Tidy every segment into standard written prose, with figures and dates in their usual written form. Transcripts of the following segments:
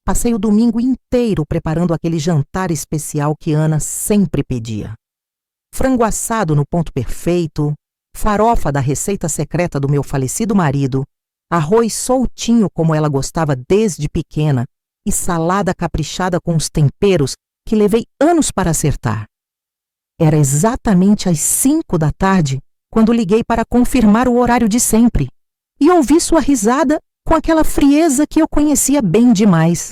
Passei o domingo inteiro preparando aquele jantar especial que Ana sempre pedia. Frango assado no ponto perfeito, farofa da receita secreta do meu falecido marido, arroz soltinho como ela gostava desde pequena e salada caprichada com os temperos que levei anos para acertar. Era exatamente às 5 da tarde quando liguei para confirmar o horário de sempre e ouvi sua risada com aquela frieza que eu conhecia bem demais.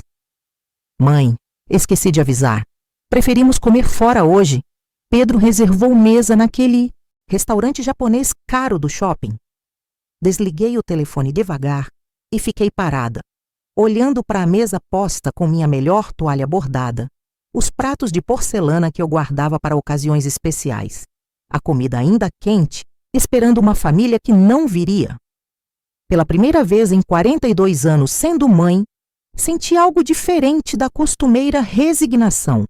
Mãe, esqueci de avisar. Preferimos comer fora hoje. Pedro reservou mesa naquele restaurante japonês caro do shopping. Desliguei o telefone devagar e fiquei parada, olhando para a mesa posta com minha melhor toalha bordada, os pratos de porcelana que eu guardava para ocasiões especiais, a comida ainda quente, esperando uma família que não viria. Pela primeira vez em 42 anos sendo mãe, senti algo diferente da costumeira resignação.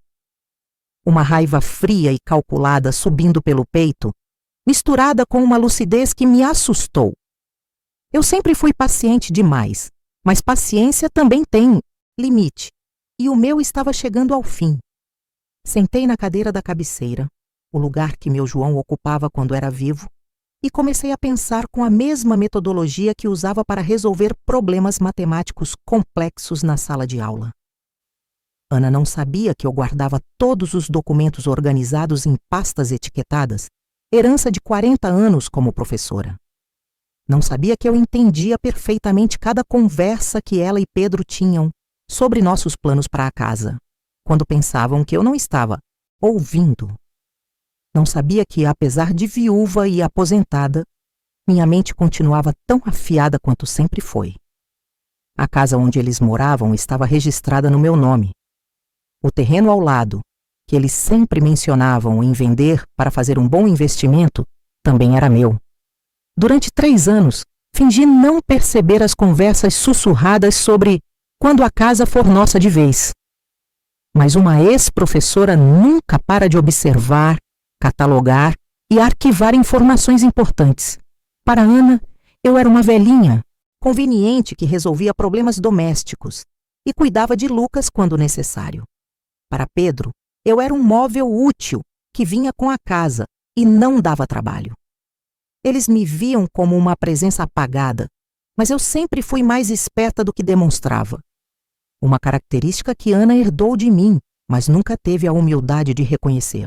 Uma raiva fria e calculada subindo pelo peito, misturada com uma lucidez que me assustou. Eu sempre fui paciente demais, mas paciência também tem limite, e o meu estava chegando ao fim. Sentei na cadeira da cabeceira, o lugar que meu João ocupava quando era vivo, e comecei a pensar com a mesma metodologia que usava para resolver problemas matemáticos complexos na sala de aula. Ana não sabia que eu guardava todos os documentos organizados em pastas etiquetadas, herança de 40 anos como professora. Não sabia que eu entendia perfeitamente cada conversa que ela e Pedro tinham sobre nossos planos para a casa, quando pensavam que eu não estava ouvindo. Não sabia que, apesar de viúva e aposentada, minha mente continuava tão afiada quanto sempre foi. A casa onde eles moravam estava registrada no meu nome. O terreno ao lado, que eles sempre mencionavam em vender para fazer um bom investimento, também era meu. Durante 3 anos, fingi não perceber as conversas sussurradas sobre quando a casa for nossa de vez. Mas uma ex-professora nunca para de observar, catalogar e arquivar informações importantes. Para Ana, eu era uma velhinha, conveniente que resolvia problemas domésticos e cuidava de Lucas quando necessário. Para Pedro, eu era um móvel útil que vinha com a casa e não dava trabalho. Eles me viam como uma presença apagada, mas eu sempre fui mais esperta do que demonstrava. Uma característica que Ana herdou de mim, mas nunca teve a humildade de reconhecer.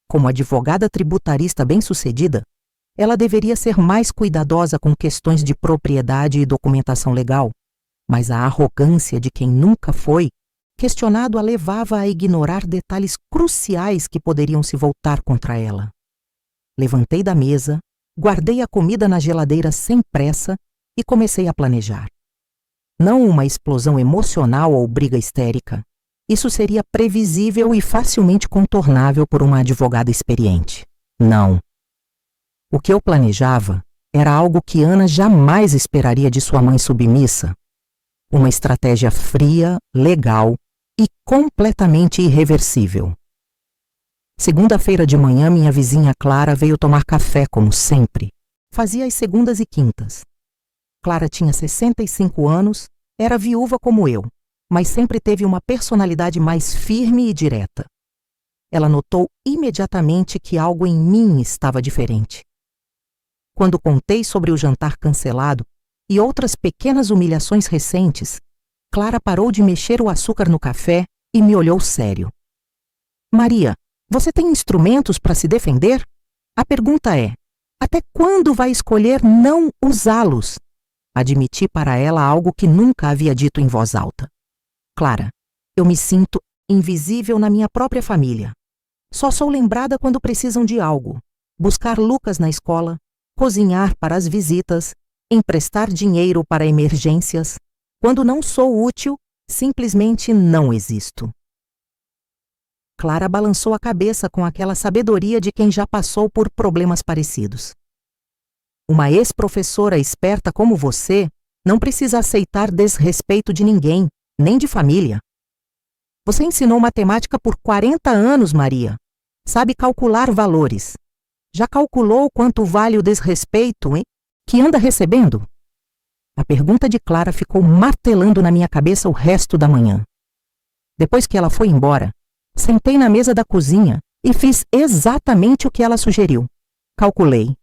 Como advogada tributarista bem-sucedida, ela deveria ser mais cuidadosa com questões de propriedade e documentação legal, mas a arrogância de quem nunca foi questionado a levava a ignorar detalhes cruciais que poderiam se voltar contra ela. Levantei da mesa, guardei a comida na geladeira sem pressa e comecei a planejar. Não uma explosão emocional ou briga histérica. Isso seria previsível e facilmente contornável por uma advogada experiente. Não. O que eu planejava era algo que Ana jamais esperaria de sua mãe submissa. Uma estratégia fria, legal e completamente irreversível. Segunda-feira de manhã, minha vizinha Clara veio tomar café, como sempre. Fazia as segundas e quintas. Clara tinha 65 anos, era viúva como eu, mas sempre teve uma personalidade mais firme e direta. Ela notou imediatamente que algo em mim estava diferente. Quando contei sobre o jantar cancelado e outras pequenas humilhações recentes, Clara parou de mexer o açúcar no café e me olhou sério. Maria, você tem instrumentos para se defender? A pergunta é, até quando vai escolher não usá-los? Admiti para ela algo que nunca havia dito em voz alta. Clara, eu me sinto invisível na minha própria família. Só sou lembrada quando precisam de algo. Buscar Lucas na escola, cozinhar para as visitas, emprestar dinheiro para emergências. Quando não sou útil, simplesmente não existo. Clara balançou a cabeça com aquela sabedoria de quem já passou por problemas parecidos. Uma ex-professora esperta como você não precisa aceitar desrespeito de ninguém, nem de família. Você ensinou matemática por 40 anos, Maria. Sabe calcular valores. Já calculou quanto vale o desrespeito, hein, que anda recebendo? A pergunta de Clara ficou martelando na minha cabeça o resto da manhã. Depois que ela foi embora, sentei na mesa da cozinha e fiz exatamente o que ela sugeriu. Calculei.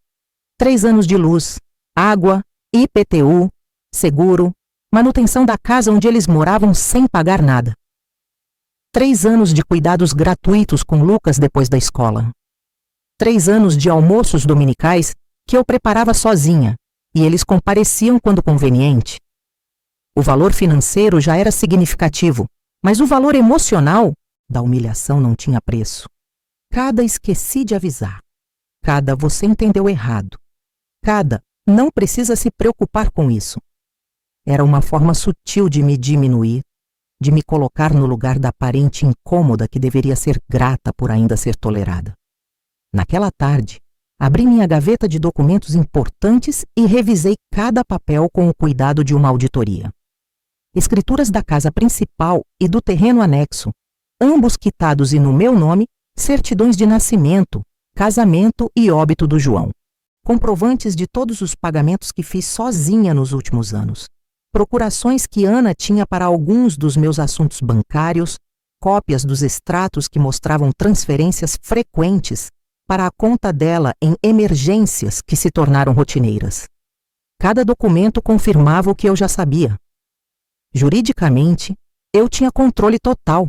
3 anos de luz, água, IPTU, seguro, manutenção da casa onde eles moravam sem pagar nada. 3 anos de cuidados gratuitos com Lucas depois da escola. 3 anos de almoços dominicais que eu preparava sozinha e eles compareciam quando conveniente. O valor financeiro já era significativo, mas o valor emocional da humilhação não tinha preço. Cada esqueci de avisar. Cada você entendeu errado. Cada não precisa se preocupar com isso. Era uma forma sutil de me diminuir, de me colocar no lugar da parente incômoda que deveria ser grata por ainda ser tolerada. Naquela tarde, abri minha gaveta de documentos importantes e revisei cada papel com o cuidado de uma auditoria. Escrituras da casa principal e do terreno anexo, ambos quitados e no meu nome, certidões de nascimento, casamento e óbito do João. Comprovantes de todos os pagamentos que fiz sozinha nos últimos anos. Procurações que Ana tinha para alguns dos meus assuntos bancários, cópias dos extratos que mostravam transferências frequentes para a conta dela em emergências que se tornaram rotineiras. Cada documento confirmava o que eu já sabia. Juridicamente, eu tinha controle total.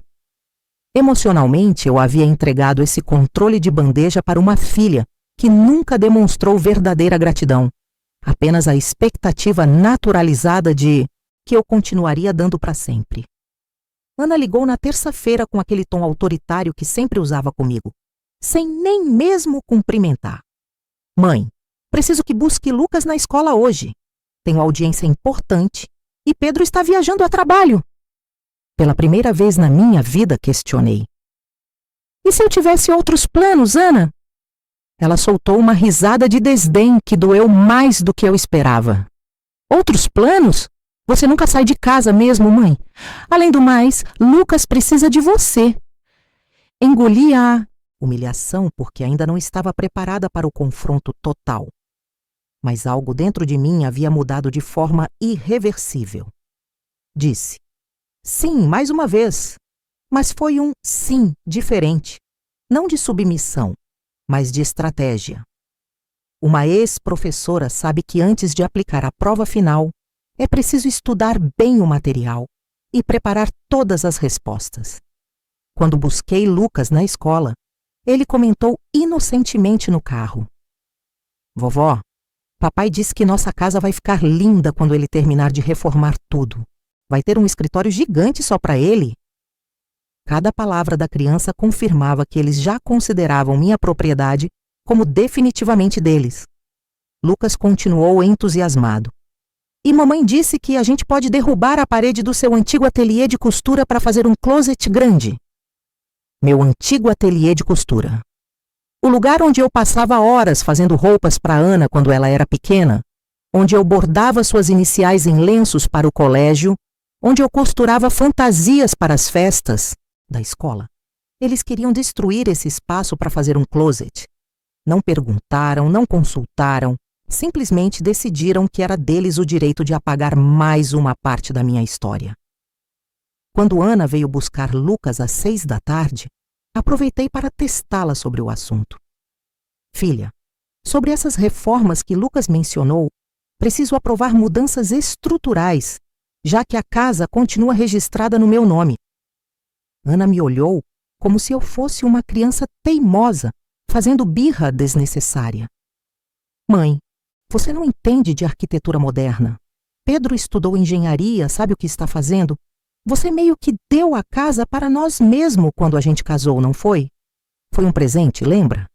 Emocionalmente, eu havia entregado esse controle de bandeja para uma filha que nunca demonstrou verdadeira gratidão, apenas a expectativa naturalizada de que eu continuaria dando para sempre. Ana ligou na terça-feira com aquele tom autoritário que sempre usava comigo, sem nem mesmo cumprimentar. Mãe, preciso que busque Lucas na escola hoje. Tenho audiência importante e Pedro está viajando a trabalho. Pela primeira vez na minha vida, questionei. E se eu tivesse outros planos, Ana? Ela soltou uma risada de desdém que doeu mais do que eu esperava. Outros planos? Você nunca sai de casa mesmo, mãe. Além do mais, Lucas precisa de você. Engoli a humilhação porque ainda não estava preparada para o confronto total. Mas algo dentro de mim havia mudado de forma irreversível. Disse, sim, mais uma vez. Mas foi um sim diferente. Não de submissão, mas de estratégia. Uma ex-professora sabe que antes de aplicar a prova final, é preciso estudar bem o material e preparar todas as respostas. Quando busquei Lucas na escola, ele comentou inocentemente no carro. Vovó, papai disse que nossa casa vai ficar linda quando ele terminar de reformar tudo. Vai ter um escritório gigante só para ele. Cada palavra da criança confirmava que eles já consideravam minha propriedade como definitivamente deles. Lucas continuou entusiasmado. E mamãe disse que a gente pode derrubar a parede do seu antigo ateliê de costura para fazer um closet grande. Meu antigo ateliê de costura. O lugar onde eu passava horas fazendo roupas para Ana quando ela era pequena, onde eu bordava suas iniciais em lenços para o colégio, onde eu costurava fantasias para as festas da escola. Eles queriam destruir esse espaço para fazer um closet. Não perguntaram, não consultaram, simplesmente decidiram que era deles o direito de apagar mais uma parte da minha história. Quando Ana veio buscar Lucas às 6 da tarde, aproveitei para testá-la sobre o assunto. Filha, sobre essas reformas que Lucas mencionou, preciso aprovar mudanças estruturais, já que a casa continua registrada no meu nome. Ana me olhou como se eu fosse uma criança teimosa, fazendo birra desnecessária. Mãe, você não entende de arquitetura moderna. Pedro estudou engenharia, sabe o que está fazendo? Você meio que deu a casa para nós mesmo quando a gente casou, não foi? Foi um presente, lembra?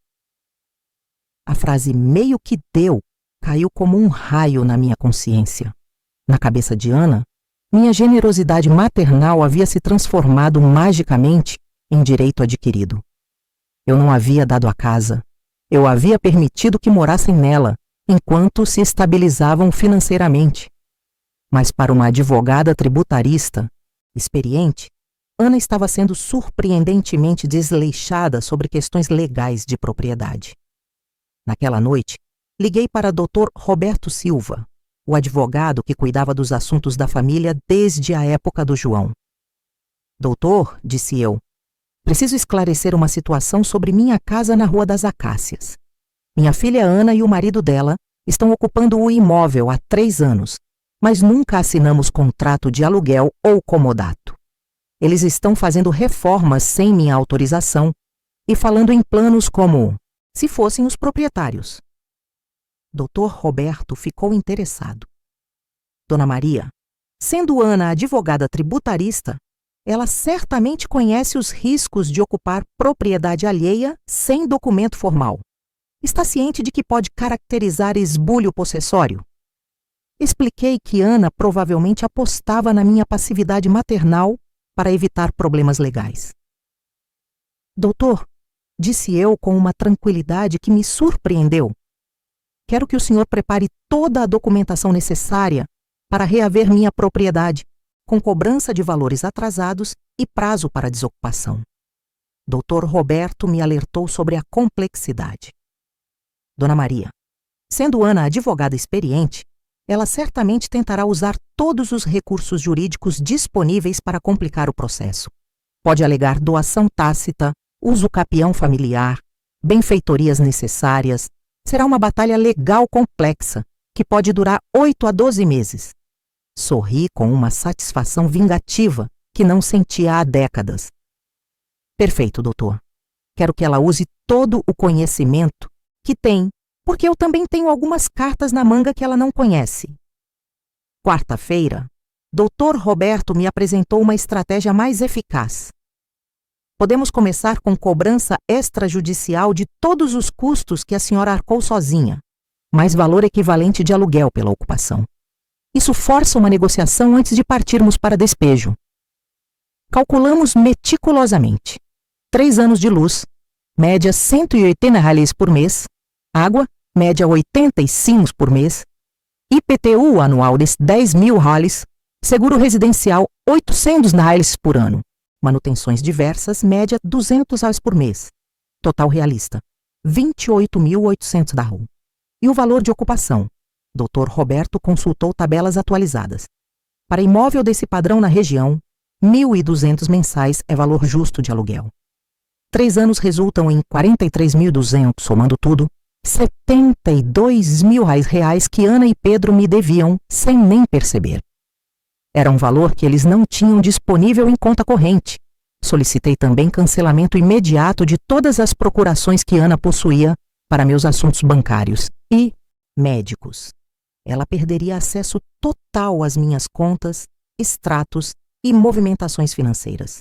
A frase meio que deu caiu como um raio na minha consciência. Na cabeça de Ana, minha generosidade maternal havia se transformado magicamente em direito adquirido. Eu não havia dado a casa. Eu havia permitido que morassem nela, enquanto se estabilizavam financeiramente. Mas para uma advogada tributarista experiente, Ana estava sendo surpreendentemente desleixada sobre questões legais de propriedade. Naquela noite, liguei para Dr. Roberto Silva, o advogado que cuidava dos assuntos da família desde a época do João. Doutor, disse eu, preciso esclarecer uma situação sobre minha casa na Rua das Acácias. Minha filha Ana e o marido dela estão ocupando o imóvel há 3 anos, mas nunca assinamos contrato de aluguel ou comodato. Eles estão fazendo reformas sem minha autorização e falando em planos como se fossem os proprietários. Dr. Roberto ficou interessado. Dona Maria, sendo Ana advogada tributarista, ela certamente conhece os riscos de ocupar propriedade alheia sem documento formal. Está ciente de que pode caracterizar esbulho possessório? Expliquei que Ana provavelmente apostava na minha passividade maternal para evitar problemas legais. Doutor, disse eu com uma tranquilidade que me surpreendeu. Quero que o senhor prepare toda a documentação necessária para reaver minha propriedade, com cobrança de valores atrasados e prazo para desocupação. Dr. Roberto me alertou sobre a complexidade. Dona Maria, sendo Ana advogada experiente, ela certamente tentará usar todos os recursos jurídicos disponíveis para complicar o processo. Pode alegar doação tácita, uso capião familiar, benfeitorias necessárias. Será uma batalha legal complexa, que pode durar 8 a 12 meses. Sorri com uma satisfação vingativa que não sentia há décadas. Perfeito, doutor. Quero que ela use todo o conhecimento que tem, porque eu também tenho algumas cartas na manga que ela não conhece. Quarta-feira, Dr. Roberto me apresentou uma estratégia mais eficaz. Podemos começar com cobrança extrajudicial de todos os custos que a senhora arcou sozinha, mais valor equivalente de aluguel pela ocupação. Isso força uma negociação antes de partirmos para despejo. Calculamos meticulosamente. 3 anos de luz, média R$180 por mês, água, média 85 por mês, IPTU anual de 10 mil reais, seguro residencial R$800 por ano, manutenções diversas, média R$200 por mês, total realista, 28.800 da rua. E o valor de ocupação? Dr. Roberto consultou tabelas atualizadas. Para imóvel desse padrão na região, 1.200 mensais é valor justo de aluguel. 3 anos resultam em 43.200, somando tudo, 72 mil reais que Ana e Pedro me deviam sem nem perceber. Era um valor que eles não tinham disponível em conta corrente. Solicitei também cancelamento imediato de todas as procurações que Ana possuía para meus assuntos bancários e médicos. Ela perderia acesso total às minhas contas, extratos e movimentações financeiras.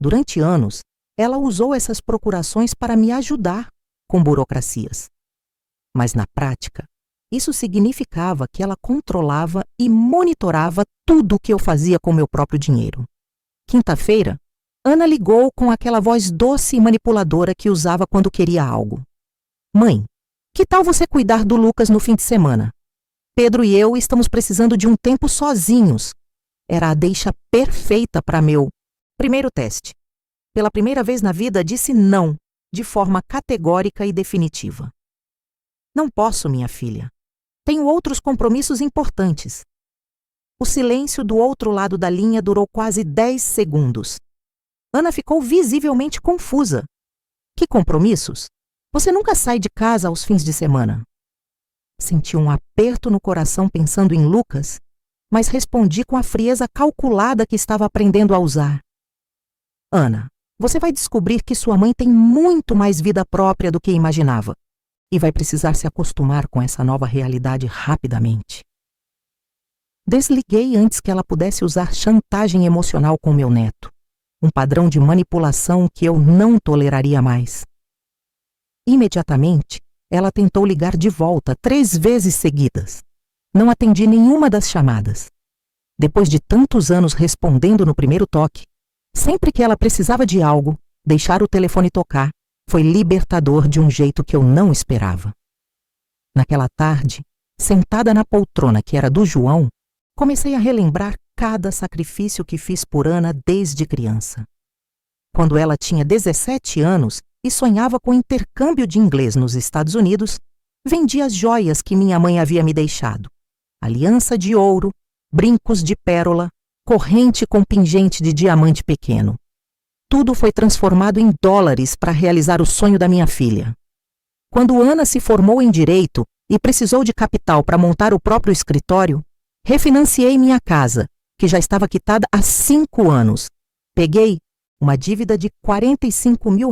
Durante anos, ela usou essas procurações para me ajudar com burocracias. Mas na prática, isso significava que ela controlava e monitorava tudo o que eu fazia com meu próprio dinheiro. Quinta-feira, Ana ligou com aquela voz doce e manipuladora que usava quando queria algo. Mãe, que tal você cuidar do Lucas no fim de semana? Pedro e eu estamos precisando de um tempo sozinhos. Era a deixa perfeita para meu primeiro teste. Pela primeira vez na vida, disse não, de forma categórica e definitiva. Não posso, minha filha. Tenho outros compromissos importantes. O silêncio do outro lado da linha durou quase 10 segundos. Ana ficou visivelmente confusa. Que compromissos? Você nunca sai de casa aos fins de semana. Senti um aperto no coração pensando em Lucas, mas respondi com a frieza calculada que estava aprendendo a usar. Ana, você vai descobrir que sua mãe tem muito mais vida própria do que imaginava e vai precisar se acostumar com essa nova realidade rapidamente. Desliguei antes que ela pudesse usar chantagem emocional com meu neto, um padrão de manipulação que eu não toleraria mais. Imediatamente, ela tentou ligar de volta 3 vezes seguidas. Não atendi nenhuma das chamadas. Depois de tantos anos respondendo no primeiro toque, sempre que ela precisava de algo, deixar o telefone tocar foi libertador de um jeito que eu não esperava. Naquela tarde, sentada na poltrona que era do João, comecei a relembrar cada sacrifício que fiz por Ana desde criança. Quando ela tinha 17 anos e sonhava com intercâmbio de inglês nos Estados Unidos, vendi as joias que minha mãe havia me deixado. aliança de ouro, brincos de pérola, corrente com pingente de diamante pequeno. Tudo foi transformado em dólares para realizar o sonho da minha filha. Quando Ana se formou em direito e precisou de capital para montar o próprio escritório, refinanciei minha casa, que já estava quitada há 5 anos. Peguei uma dívida de R$ 45 mil,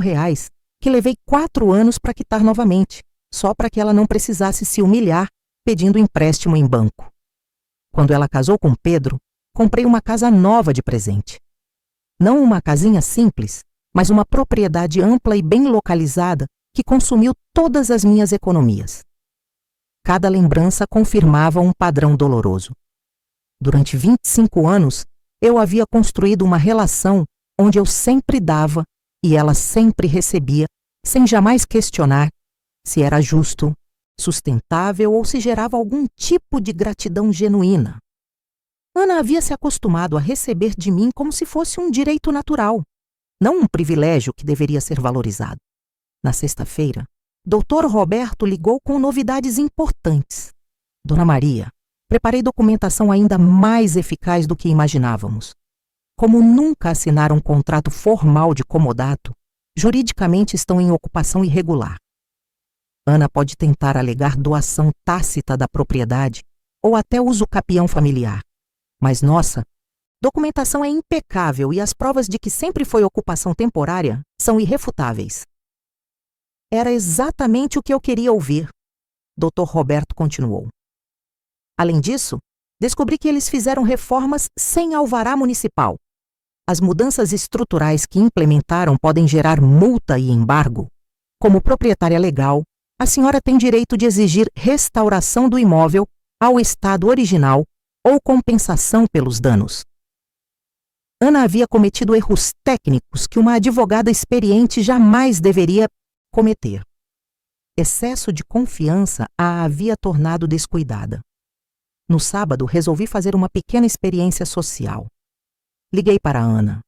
que levei 4 anos para quitar novamente, só para que ela não precisasse se humilhar pedindo empréstimo em banco. Quando ela casou com Pedro, comprei uma casa nova de presente. Não uma casinha simples, mas uma propriedade ampla e bem localizada que consumiu todas as minhas economias. Cada lembrança confirmava um padrão doloroso. Durante 25 anos, eu havia construído uma relação onde eu sempre dava e ela sempre recebia, sem jamais questionar se era justo, sustentável ou se gerava algum tipo de gratidão genuína. Ana havia se acostumado a receber de mim como se fosse um direito natural, não um privilégio que deveria ser valorizado. Na sexta-feira, Dr. Roberto ligou com novidades importantes. Dona Maria, preparei documentação ainda mais eficaz do que imaginávamos. Como nunca assinaram um contrato formal de comodato, juridicamente estão em ocupação irregular. Ana pode tentar alegar doação tácita da propriedade ou até uso capião familiar. Mas nossa documentação é impecável e as provas de que sempre foi ocupação temporária são irrefutáveis. Era exatamente o que eu queria ouvir. Dr. Roberto continuou. Além disso, descobri que eles fizeram reformas sem alvará municipal. As mudanças estruturais que implementaram podem gerar multa e embargo. Como proprietária legal, a senhora tem direito de exigir restauração do imóvel ao estado original ou compensação pelos danos. Ana havia cometido erros técnicos que uma advogada experiente jamais deveria cometer. Excesso de confiança a havia tornado descuidada. No sábado, resolvi fazer uma pequena experiência social. Liguei para Ana.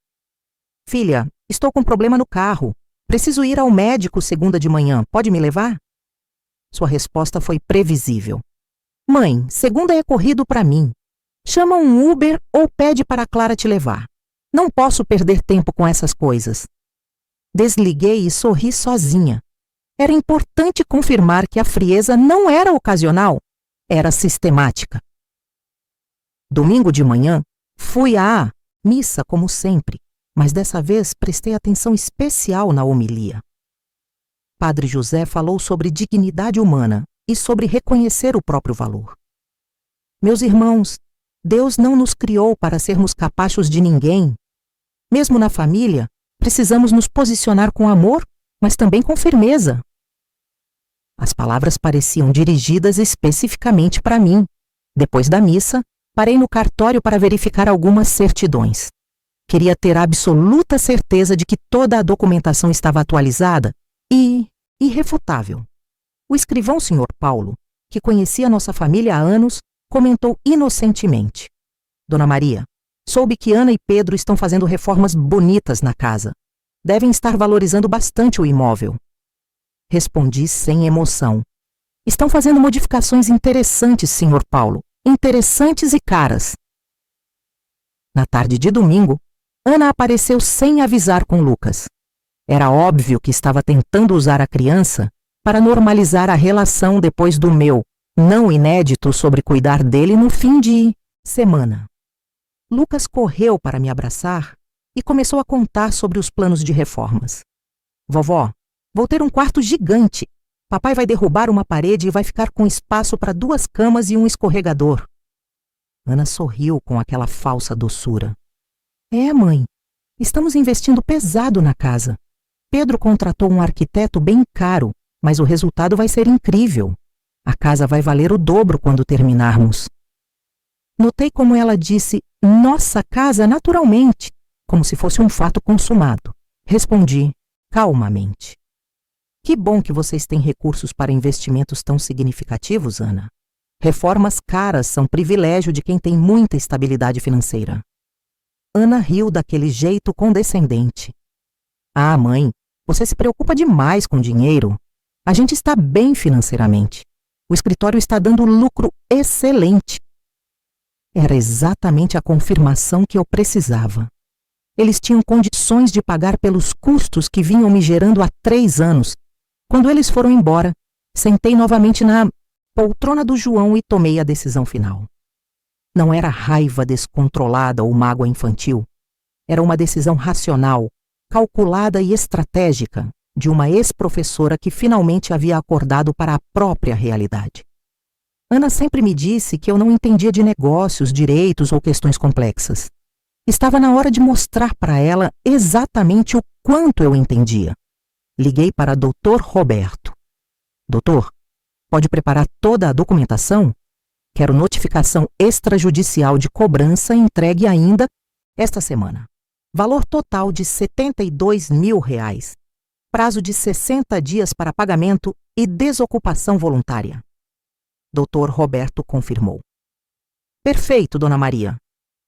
Filha, estou com problema no carro. Preciso ir ao médico segunda de manhã. Pode me levar? Sua resposta foi previsível. Mãe, segunda é corrido para mim. Chama um Uber ou pede para a Clara te levar. Não posso perder tempo com essas coisas. Desliguei e sorri sozinha. Era importante confirmar que a frieza não era ocasional, era sistemática. Domingo de manhã, fui à missa como sempre, mas dessa vez prestei atenção especial na homilia. Padre José falou sobre dignidade humana e sobre reconhecer o próprio valor. Meus irmãos, Deus não nos criou para sermos capachos de ninguém. Mesmo na família, precisamos nos posicionar com amor, mas também com firmeza. As palavras pareciam dirigidas especificamente para mim. Depois da missa, parei no cartório para verificar algumas certidões. Queria ter absoluta certeza de que toda a documentação estava atualizada e irrefutável. O escrivão Sr. Paulo, que conhecia nossa família há anos, comentou inocentemente. Dona Maria, soube que Ana e Pedro estão fazendo reformas bonitas na casa. Devem estar valorizando bastante o imóvel. Respondi sem emoção. Estão fazendo modificações interessantes, Sr. Paulo. Interessantes e caras. Na tarde de domingo, Ana apareceu sem avisar com Lucas. Era óbvio que estava tentando usar a criança para normalizar a relação depois do meu não inédito sobre cuidar dele no fim de semana. Lucas correu para me abraçar e começou a contar sobre os planos de reformas. Vovó, vou ter um quarto gigante. Papai vai derrubar uma parede e vai ficar com espaço para 2 camas e um escorregador. Ana sorriu com aquela falsa doçura. É, mãe, estamos investindo pesado na casa. Pedro contratou um arquiteto bem caro, mas o resultado vai ser incrível. A casa vai valer o dobro quando terminarmos. Notei como ela disse nossa casa naturalmente, como se fosse um fato consumado. Respondi calmamente. Que bom que vocês têm recursos para investimentos tão significativos, Ana. Reformas caras são privilégio de quem tem muita estabilidade financeira. Ana riu daquele jeito condescendente. Ah, mãe, você se preocupa demais com dinheiro. A gente está bem financeiramente. O escritório está dando lucro excelente. Era exatamente a confirmação que eu precisava. Eles tinham condições de pagar pelos custos que vinham me gerando há 3 anos. Quando eles foram embora, sentei novamente na poltrona do João e tomei a decisão final. Não era raiva descontrolada ou mágoa infantil. Era uma decisão racional, calculada e estratégica de uma ex-professora que finalmente havia acordado para a própria realidade. Ana sempre me disse que eu não entendia de negócios, direitos ou questões complexas. Estava na hora de mostrar para ela exatamente o quanto eu entendia. Liguei para Dr. Roberto. Doutor, pode preparar toda a documentação? Quero notificação extrajudicial de cobrança entregue ainda esta semana. Valor total de R$ 72 mil. Prazo de 60 dias para pagamento e desocupação voluntária. Dr. Roberto confirmou. Perfeito, Dona Maria.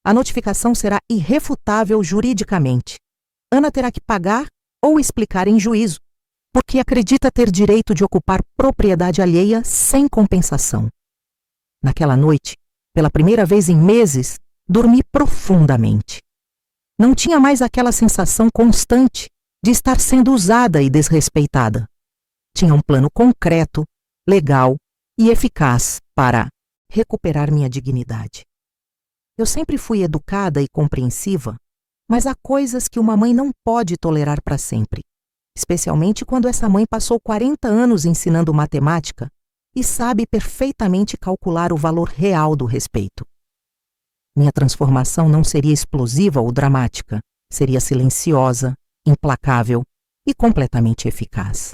A notificação será irrefutável juridicamente. Ana terá que pagar ou explicar em juízo, porque acredita ter direito de ocupar propriedade alheia sem compensação. Naquela noite, pela primeira vez em meses, dormi profundamente. Não tinha mais aquela sensação constante de estar sendo usada e desrespeitada. Tinha um plano concreto, legal e eficaz para recuperar minha dignidade. Eu sempre fui educada e compreensiva, mas há coisas que uma mãe não pode tolerar para sempre, especialmente quando essa mãe passou 40 anos ensinando matemática e sabe perfeitamente calcular o valor real do respeito. Minha transformação não seria explosiva ou dramática, seria silenciosa, implacável e completamente eficaz.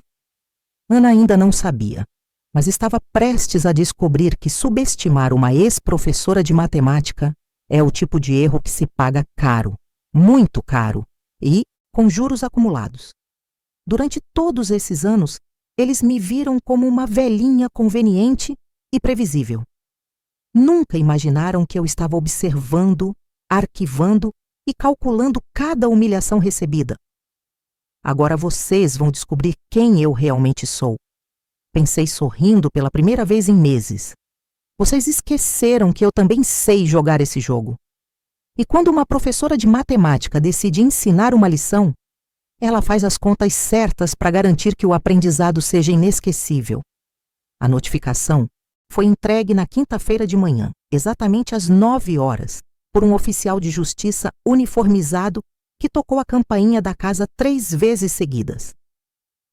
Ana ainda não sabia, mas estava prestes a descobrir que subestimar uma ex-professora de matemática é o tipo de erro que se paga caro, muito caro, e com juros acumulados. Durante todos esses anos, eles me viram como uma velhinha conveniente e previsível. Nunca imaginaram que eu estava observando, arquivando e calculando cada humilhação recebida. Agora vocês vão descobrir quem eu realmente sou. Pensei sorrindo pela primeira vez em meses. Vocês esqueceram que eu também sei jogar esse jogo. E quando uma professora de matemática decide ensinar uma lição, ela faz as contas certas para garantir que o aprendizado seja inesquecível. A notificação foi entregue na quinta-feira de manhã, exatamente às 9 horas, por um oficial de justiça uniformizado que tocou a campainha da casa 3 vezes seguidas.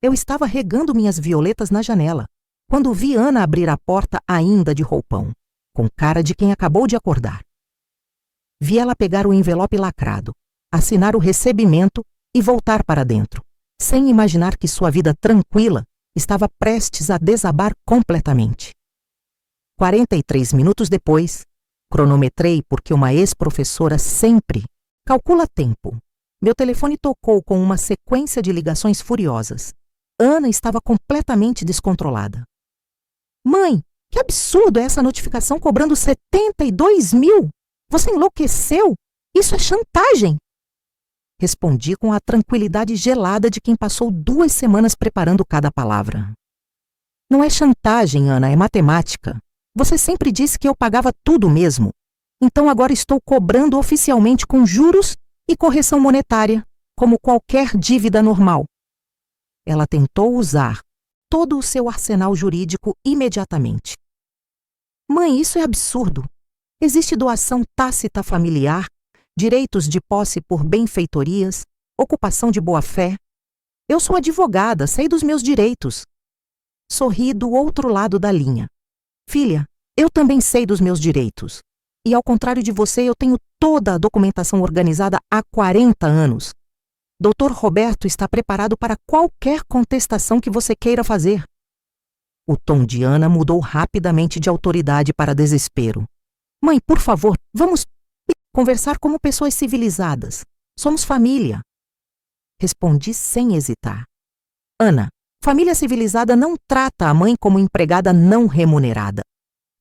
Eu estava regando minhas violetas na janela, quando vi Ana abrir a porta ainda de roupão, com cara de quem acabou de acordar. Vi ela pegar o envelope lacrado, assinar o recebimento e voltar para dentro, sem imaginar que sua vida tranquila estava prestes a desabar completamente. 43 minutos depois, cronometrei porque uma ex-professora sempre calcula tempo. Meu telefone tocou com uma sequência de ligações furiosas. Ana estava completamente descontrolada. Mãe, que absurdo é essa notificação cobrando 72 mil? Você enlouqueceu? Isso é chantagem! Respondi com a tranquilidade gelada de quem passou 2 semanas preparando cada palavra. Não é chantagem, Ana, é matemática. Você sempre disse que eu pagava tudo mesmo. Então agora estou cobrando oficialmente com juros e correção monetária, como qualquer dívida normal. Ela tentou usar todo o seu arsenal jurídico imediatamente. Mãe, isso é absurdo. Existe doação tácita familiar, direitos de posse por benfeitorias, ocupação de boa-fé. Eu sou advogada, sei dos meus direitos. Sorri do outro lado da linha. Filha, eu também sei dos meus direitos. E ao contrário de você, eu tenho toda a documentação organizada há 40 anos. Dr. Roberto está preparado para qualquer contestação que você queira fazer. O tom de Ana mudou rapidamente de autoridade para desespero. Mãe, por favor, vamos conversar como pessoas civilizadas. Somos família. Respondi sem hesitar. Ana, família civilizada não trata a mãe como empregada não remunerada.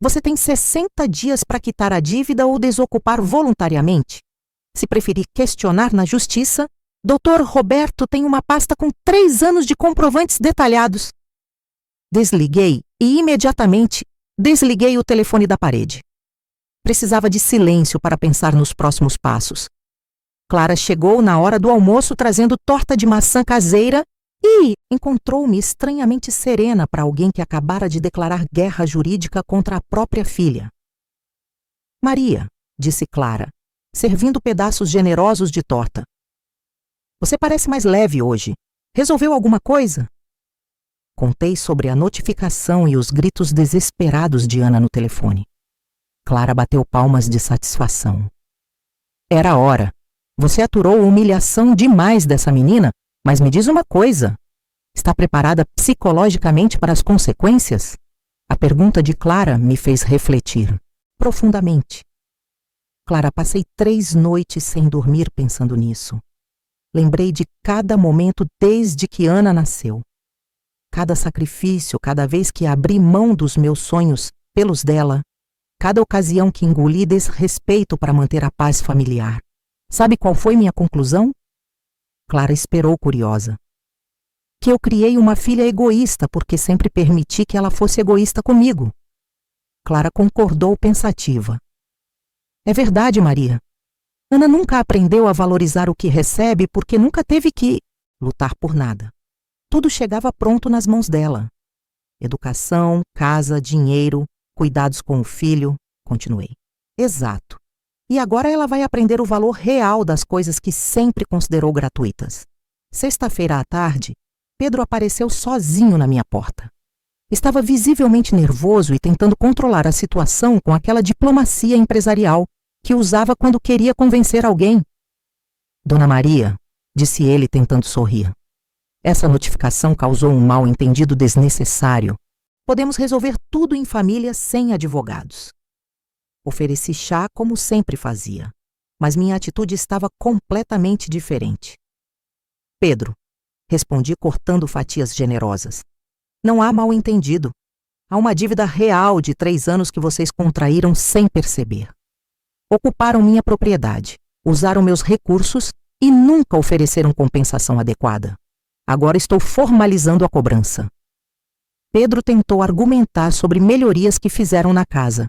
Você tem 60 dias para quitar a dívida ou desocupar voluntariamente. Se preferir questionar na justiça, Dr. Roberto tem uma pasta com 3 anos de comprovantes detalhados. Desliguei e imediatamente desliguei o telefone da parede. Precisava de silêncio para pensar nos próximos passos. Clara chegou na hora do almoço trazendo torta de maçã caseira e encontrou-me estranhamente serena para alguém que acabara de declarar guerra jurídica contra a própria filha. Maria, disse Clara, servindo pedaços generosos de torta. Você parece mais leve hoje. Resolveu alguma coisa? Contei sobre a notificação e os gritos desesperados de Ana no telefone. Clara bateu palmas de satisfação. Era a hora. Você aturou humilhação demais dessa menina, mas me diz uma coisa. Está preparada psicologicamente para as consequências? A pergunta de Clara me fez refletir profundamente. Clara, passei 3 noites sem dormir pensando nisso. Lembrei de cada momento desde que Ana nasceu. Cada sacrifício, cada vez que abri mão dos meus sonhos pelos dela, cada ocasião que engoli desrespeito para manter a paz familiar. Sabe qual foi minha conclusão? Clara esperou curiosa. Que eu criei uma filha egoísta porque sempre permiti que ela fosse egoísta comigo. Clara concordou pensativa. É verdade, Maria. Ana nunca aprendeu a valorizar o que recebe porque nunca teve que lutar por nada. Tudo chegava pronto nas mãos dela. Educação, casa, dinheiro, cuidados com o filho, continuei. Exato. E agora ela vai aprender o valor real das coisas que sempre considerou gratuitas. Sexta-feira à tarde, Pedro apareceu sozinho na minha porta. Estava visivelmente nervoso e tentando controlar a situação com aquela diplomacia empresarial que usava quando queria convencer alguém. Dona Maria, disse ele tentando sorrir. Essa notificação causou um mal-entendido desnecessário. Podemos resolver tudo em família sem advogados. Ofereci chá como sempre fazia, mas minha atitude estava completamente diferente. Pedro, respondi cortando fatias generosas. Não há mal-entendido. Há uma dívida real de 3 anos que vocês contraíram sem perceber. Ocuparam minha propriedade, usaram meus recursos e nunca ofereceram compensação adequada. Agora estou formalizando a cobrança. Pedro tentou argumentar sobre melhorias que fizeram na casa.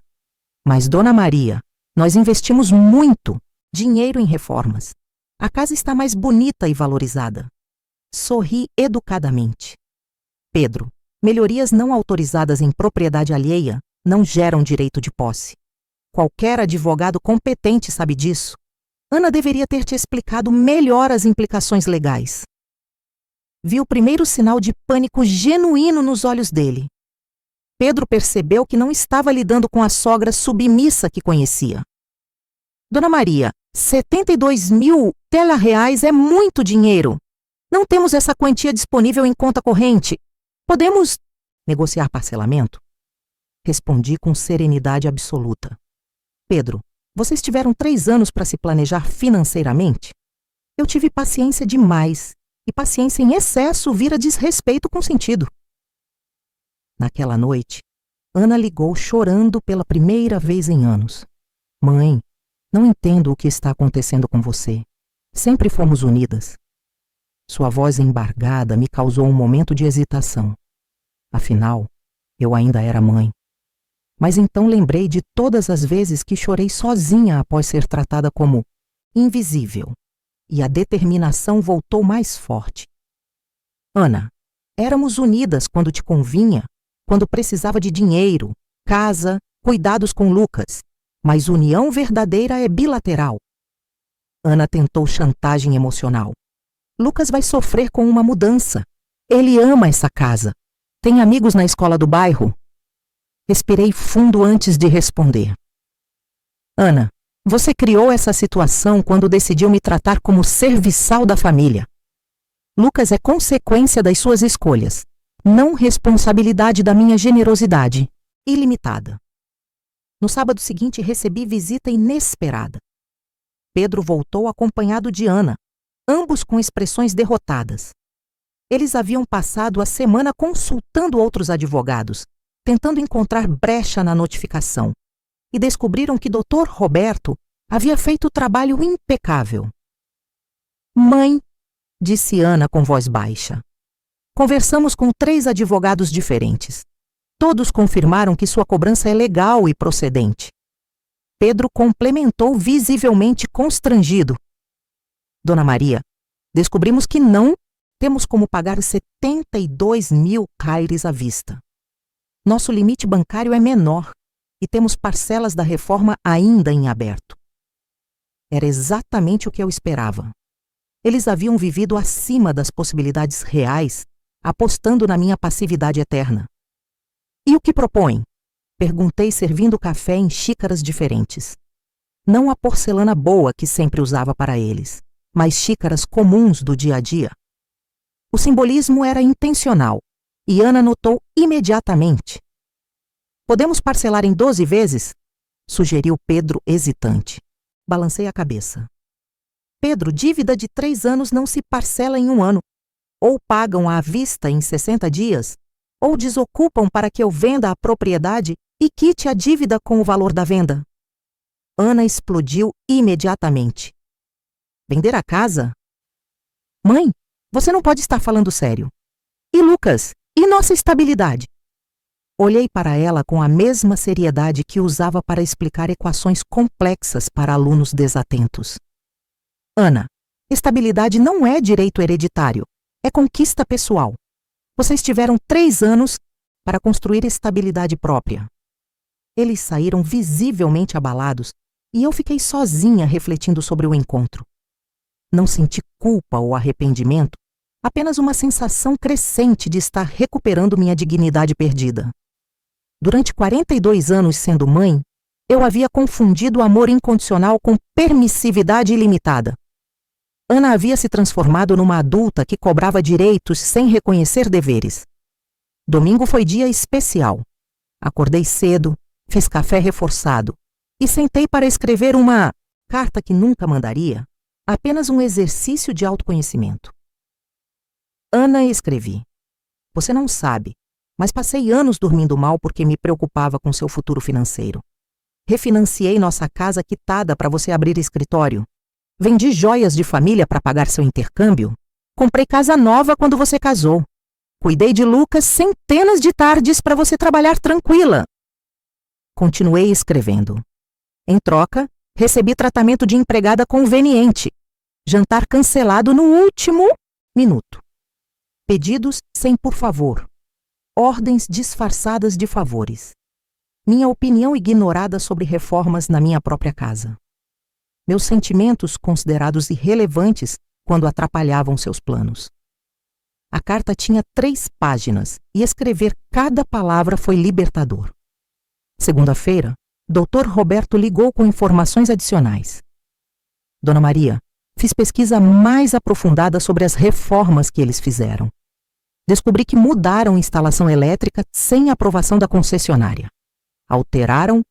Mas, Dona Maria, nós investimos muito dinheiro em reformas. A casa está mais bonita e valorizada. Sorri educadamente. Pedro, melhorias não autorizadas em propriedade alheia não geram direito de posse. Qualquer advogado competente sabe disso. Ana deveria ter te explicado melhor as implicações legais. Vi o primeiro sinal de pânico genuíno nos olhos dele. Pedro percebeu que não estava lidando com a sogra submissa que conhecia. Dona Maria, 72.000 tela-reais é muito dinheiro. Não temos essa quantia disponível em conta corrente. Podemos negociar parcelamento? Respondi com serenidade absoluta. Pedro, vocês tiveram 3 anos para se planejar financeiramente? Eu tive paciência demais, e paciência em excesso vira desrespeito com sentido. Naquela noite, Ana ligou chorando pela primeira vez em anos. Mãe, não entendo o que está acontecendo com você. Sempre fomos unidas. Sua voz embargada me causou um momento de hesitação. Afinal, eu ainda era mãe. Mas então lembrei de todas as vezes que chorei sozinha após ser tratada como invisível. E a determinação voltou mais forte. Ana, éramos unidas quando te convinha, quando precisava de dinheiro, casa, cuidados com Lucas. Mas união verdadeira é bilateral. Ana tentou chantagem emocional. Lucas vai sofrer com uma mudança. Ele ama essa casa. Tem amigos na escola do bairro. Respirei fundo antes de responder. Ana, você criou essa situação quando decidiu me tratar como serviçal da família. Lucas é consequência das suas escolhas, não responsabilidade da minha generosidade, ilimitada. No sábado seguinte recebi visita inesperada. Pedro voltou acompanhado de Ana, ambos com expressões derrotadas. Eles haviam passado a semana consultando outros advogados, tentando encontrar brecha na notificação, e descobriram que Dr. Roberto havia feito o trabalho impecável. Mãe, disse Ana com voz baixa. Conversamos com 3 advogados diferentes. Todos confirmaram que sua cobrança é legal e procedente. Pedro complementou visivelmente constrangido. Dona Maria, descobrimos que não temos como pagar 72.000 caires à vista. Nosso limite bancário é menor e temos parcelas da reforma ainda em aberto. Era exatamente o que eu esperava. Eles haviam vivido acima das possibilidades reais, apostando na minha passividade eterna. E o que propõem? Perguntei, servindo café em xícaras diferentes. Não a porcelana boa que sempre usava para eles, mas xícaras comuns do dia a dia. O simbolismo era intencional, e Ana notou imediatamente. Podemos parcelar em 12 vezes? Sugeriu Pedro, hesitante. Balancei a cabeça. Pedro, dívida de 3 anos não se parcela em 1 ano. Ou pagam à vista em 60 dias, ou desocupam para que eu venda a propriedade e quite a dívida com o valor da venda. Ana explodiu imediatamente. Vender a casa? Mãe, você não pode estar falando sério. E Lucas? E nossa estabilidade? Olhei para ela com a mesma seriedade que usava para explicar equações complexas para alunos desatentos. Ana, estabilidade não é direito hereditário, é conquista pessoal. Vocês tiveram 3 anos para construir estabilidade própria. Eles saíram visivelmente abalados e eu fiquei sozinha refletindo sobre o encontro. Não senti culpa ou arrependimento, apenas uma sensação crescente de estar recuperando minha dignidade perdida. Durante 42 anos sendo mãe, eu havia confundido o amor incondicional com permissividade ilimitada. Ana havia se transformado numa adulta que cobrava direitos sem reconhecer deveres. Domingo foi dia especial. Acordei cedo, fiz café reforçado e sentei para escrever uma carta que nunca mandaria, apenas um exercício de autoconhecimento. Ana, escrevi. Você não sabe, mas passei anos dormindo mal porque me preocupava com seu futuro financeiro. Refinanciei nossa casa quitada para você abrir escritório. Vendi joias de família para pagar seu intercâmbio. Comprei casa nova quando você casou. Cuidei de Lucas centenas de tardes para você trabalhar tranquila. Continuei escrevendo. Em troca, recebi tratamento de empregada conveniente. Jantar cancelado no último minuto. Pedidos sem por favor. Ordens disfarçadas de favores. Minha opinião ignorada sobre reformas na minha própria casa. Meus sentimentos considerados irrelevantes quando atrapalhavam seus planos. A carta tinha 3 páginas e escrever cada palavra foi libertador. Segunda-feira, Dr. Roberto ligou com informações adicionais. Dona Maria, fiz pesquisa mais aprofundada sobre as reformas que eles fizeram. Descobri que mudaram a instalação elétrica sem aprovação da concessionária. Alteraram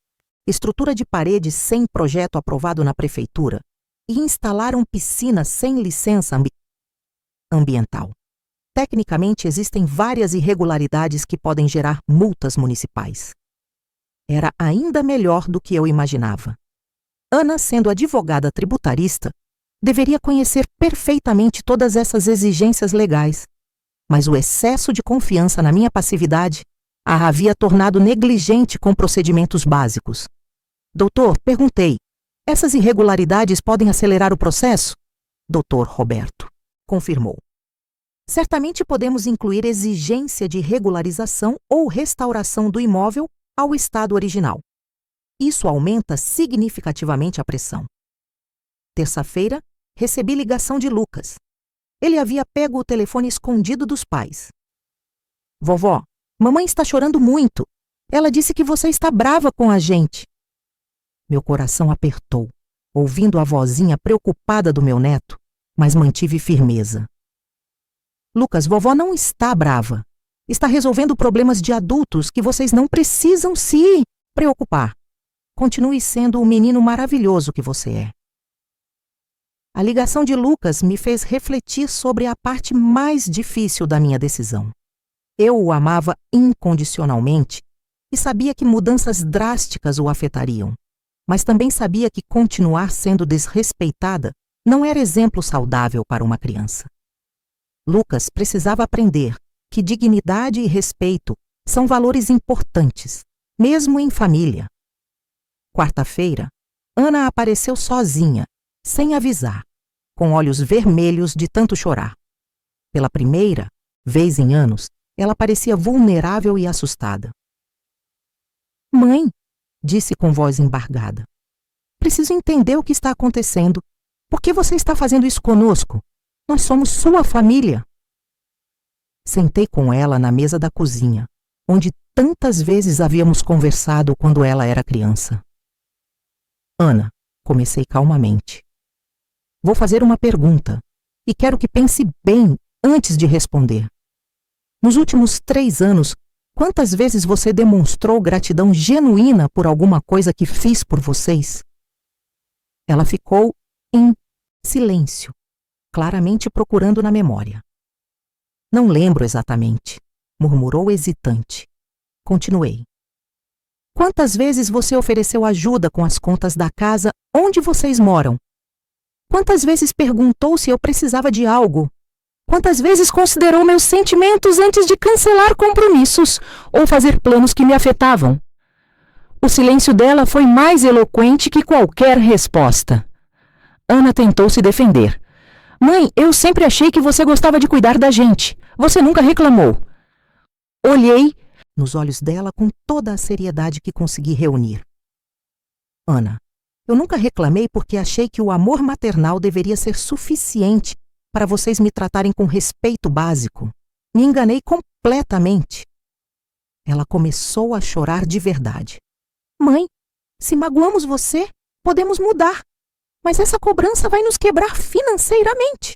estrutura de parede sem projeto aprovado na prefeitura e instalaram piscina sem licença ambiental. Tecnicamente, existem várias irregularidades que podem gerar multas municipais. Era ainda melhor do que eu imaginava. Ana, sendo advogada tributarista, deveria conhecer perfeitamente todas essas exigências legais, mas o excesso de confiança na minha passividade a havia tornado negligente com procedimentos básicos. Doutor, perguntei, essas irregularidades podem acelerar o processo? Doutor Roberto confirmou. Certamente podemos incluir exigência de regularização ou restauração do imóvel ao estado original. Isso aumenta significativamente a pressão. Terça-feira, recebi ligação de Lucas. Ele havia pego o telefone escondido dos pais. Vovó, mamãe está chorando muito. Ela disse que você está brava com a gente. Meu coração apertou, ouvindo a vozinha preocupada do meu neto, mas mantive firmeza. Lucas, vovó não está brava. Está resolvendo problemas de adultos que vocês não precisam se preocupar. Continue sendo o menino maravilhoso que você é. A ligação de Lucas me fez refletir sobre a parte mais difícil da minha decisão. Eu o amava incondicionalmente e sabia que mudanças drásticas o afetariam, mas também sabia que continuar sendo desrespeitada não era exemplo saudável para uma criança. Lucas precisava aprender que dignidade e respeito são valores importantes, mesmo em família. Quarta-feira, Ana apareceu sozinha, sem avisar, com olhos vermelhos de tanto chorar. Pela primeira vez em anos, ela parecia vulnerável e assustada. Mãe, disse com voz embargada, preciso entender o que está acontecendo. Por que você está fazendo isso conosco? Nós somos sua família. Sentei com ela na mesa da cozinha, onde tantas vezes havíamos conversado quando ela era criança. Ana, comecei calmamente. Vou fazer uma pergunta e quero que pense bem antes de responder. Nos últimos 3 anos, quantas vezes você demonstrou gratidão genuína por alguma coisa que fiz por vocês? Ela ficou em silêncio, claramente procurando na memória. Não lembro exatamente, murmurou hesitante. Continuei. Quantas vezes você ofereceu ajuda com as contas da casa onde vocês moram? Quantas vezes perguntou se eu precisava de algo? Quantas vezes considerou meus sentimentos antes de cancelar compromissos ou fazer planos que me afetavam? O silêncio dela foi mais eloquente que qualquer resposta. Ana tentou se defender. Mãe, eu sempre achei que você gostava de cuidar da gente. Você nunca reclamou. Olhei nos olhos dela com toda a seriedade que consegui reunir. Ana, eu nunca reclamei porque achei que o amor maternal deveria ser suficiente para vocês me tratarem com respeito básico. Me enganei completamente. Ela começou a chorar de verdade. Mãe, se magoamos você, podemos mudar. Mas essa cobrança vai nos quebrar financeiramente.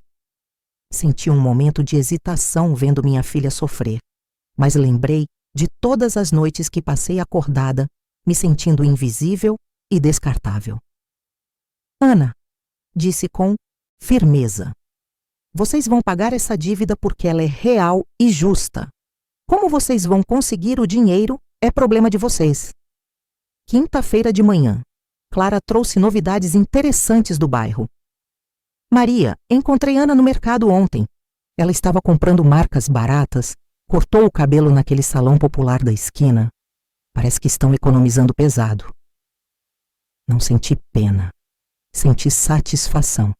Senti um momento de hesitação vendo minha filha sofrer, mas lembrei de todas as noites que passei acordada, me sentindo invisível e descartável. Ana, disse com firmeza, vocês vão pagar essa dívida porque ela é real e justa. Como vocês vão conseguir o dinheiro é problema de vocês. Quinta-feira de manhã, Clara trouxe novidades interessantes do bairro. Maria, encontrei Ana no mercado ontem. Ela estava comprando marcas baratas, cortou o cabelo naquele salão popular da esquina. Parece que estão economizando pesado. Não senti pena. Senti satisfação.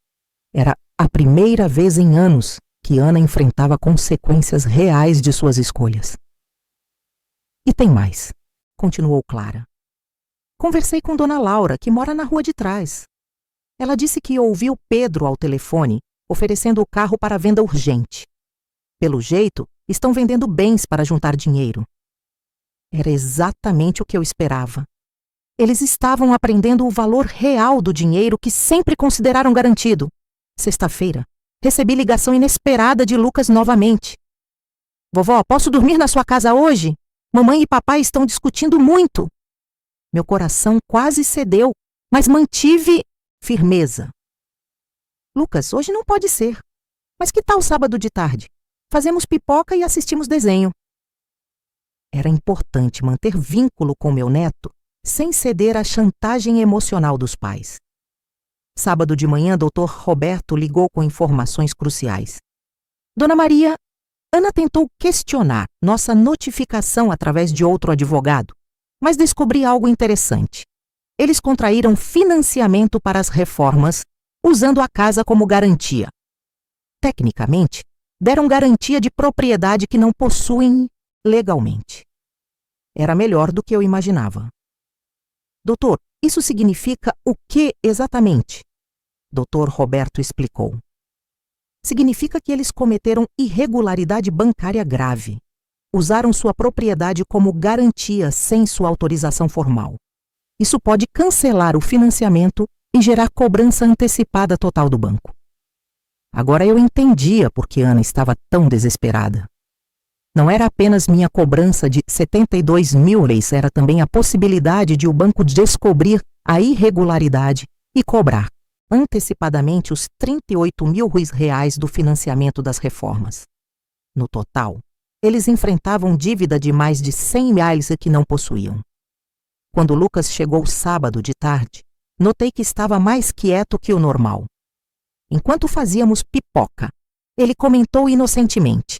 Era a primeira vez em anos que Ana enfrentava consequências reais de suas escolhas. E tem mais, continuou Clara. Conversei com Dona Laura, que mora na rua de trás. Ela disse que ouviu Pedro ao telefone, oferecendo o carro para venda urgente. Pelo jeito, estão vendendo bens para juntar dinheiro. Era exatamente o que eu esperava. Eles estavam aprendendo o valor real do dinheiro que sempre consideraram garantido. Sexta-feira, recebi ligação inesperada de Lucas novamente. Vovó, posso dormir na sua casa hoje? Mamãe e papai estão discutindo muito. Meu coração quase cedeu, mas mantive firmeza. Lucas, hoje não pode ser. Mas que tal sábado de tarde? Fazemos pipoca e assistimos desenho. Era importante manter vínculo com meu neto sem ceder à chantagem emocional dos pais. Sábado de manhã, Dr. Roberto ligou com informações cruciais. Dona Maria, Ana tentou questionar nossa notificação através de outro advogado, mas descobri algo interessante. Eles contraíram financiamento para as reformas, usando a casa como garantia. Tecnicamente, deram garantia de propriedade que não possuem legalmente. Era melhor do que eu imaginava. Doutor, isso significa o que exatamente? Dr. Roberto explicou. Significa que eles cometeram irregularidade bancária grave. Usaram sua propriedade como garantia sem sua autorização formal. Isso pode cancelar o financiamento e gerar cobrança antecipada total do banco. Agora eu entendia por que Ana estava tão desesperada. Não era apenas minha cobrança de 72 mil reais, era também a possibilidade de o banco descobrir a irregularidade e cobrar antecipadamente os 38 mil reais do financiamento das reformas. No total, eles enfrentavam dívida de mais de 100 reais que não possuíam. Quando Lucas chegou sábado de tarde, notei que estava mais quieto que o normal. Enquanto fazíamos pipoca, ele comentou inocentemente.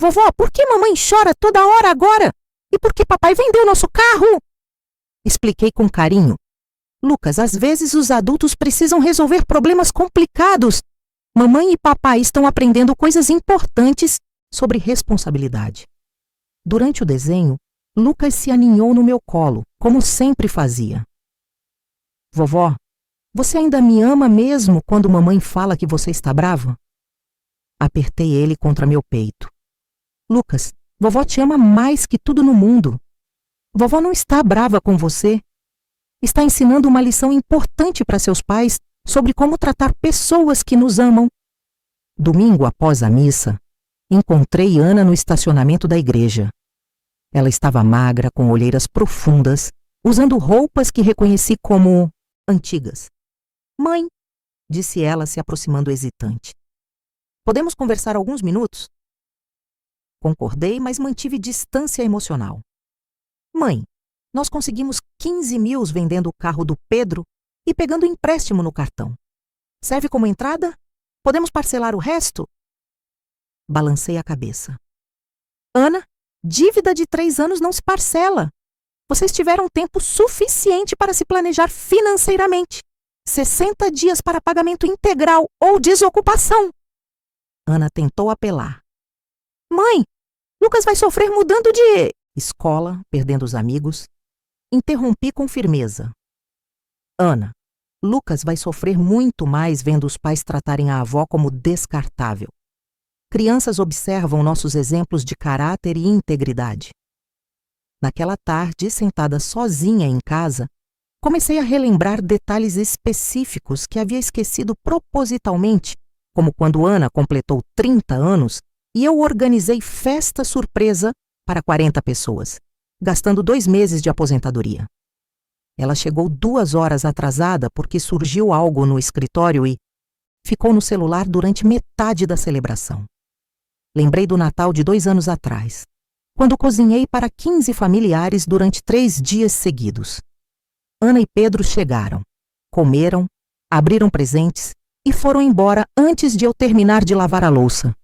Vovó, por que mamãe chora toda hora agora? E por que papai vendeu nosso carro? Expliquei com carinho. Lucas, às vezes os adultos precisam resolver problemas complicados. Mamãe e papai estão aprendendo coisas importantes sobre responsabilidade. Durante o desenho, Lucas se aninhou no meu colo, como sempre fazia. Vovó, você ainda me ama mesmo quando mamãe fala que você está brava? Apertei ele contra meu peito. Lucas, vovó te ama mais que tudo no mundo. Vovó não está brava com você. Está ensinando uma lição importante para seus pais sobre como tratar pessoas que nos amam. Domingo após a missa, encontrei Ana no estacionamento da igreja. Ela estava magra, com olheiras profundas, usando roupas que reconheci como antigas. Mãe, disse ela, se aproximando hesitante. Podemos conversar alguns minutos? Concordei, mas mantive distância emocional. Mãe, nós conseguimos 15 mil vendendo o carro do Pedro e pegando empréstimo no cartão. Serve como entrada? Podemos parcelar o resto? Balancei a cabeça. Ana, dívida de 3 anos não se parcela. Vocês tiveram tempo suficiente para se planejar financeiramente. 60 dias para pagamento integral ou desocupação. Ana tentou apelar. Mãe, Lucas vai sofrer mudando de escola, perdendo os amigos. Interrompi com firmeza. Ana, Lucas vai sofrer muito mais vendo os pais tratarem a avó como descartável. Crianças observam nossos exemplos de caráter e integridade. Naquela tarde, sentada sozinha em casa, comecei a relembrar detalhes específicos que havia esquecido propositalmente, como quando Ana completou 30 anos e eu organizei festa surpresa para 40 pessoas, gastando 2 meses de aposentadoria. Ela chegou 2 horas atrasada porque surgiu algo no escritório e ficou no celular durante metade da celebração. Lembrei do Natal de 2 anos atrás, quando cozinhei para 15 familiares durante 3 dias seguidos. Ana e Pedro chegaram, comeram, abriram presentes e foram embora antes de eu terminar de lavar a louça.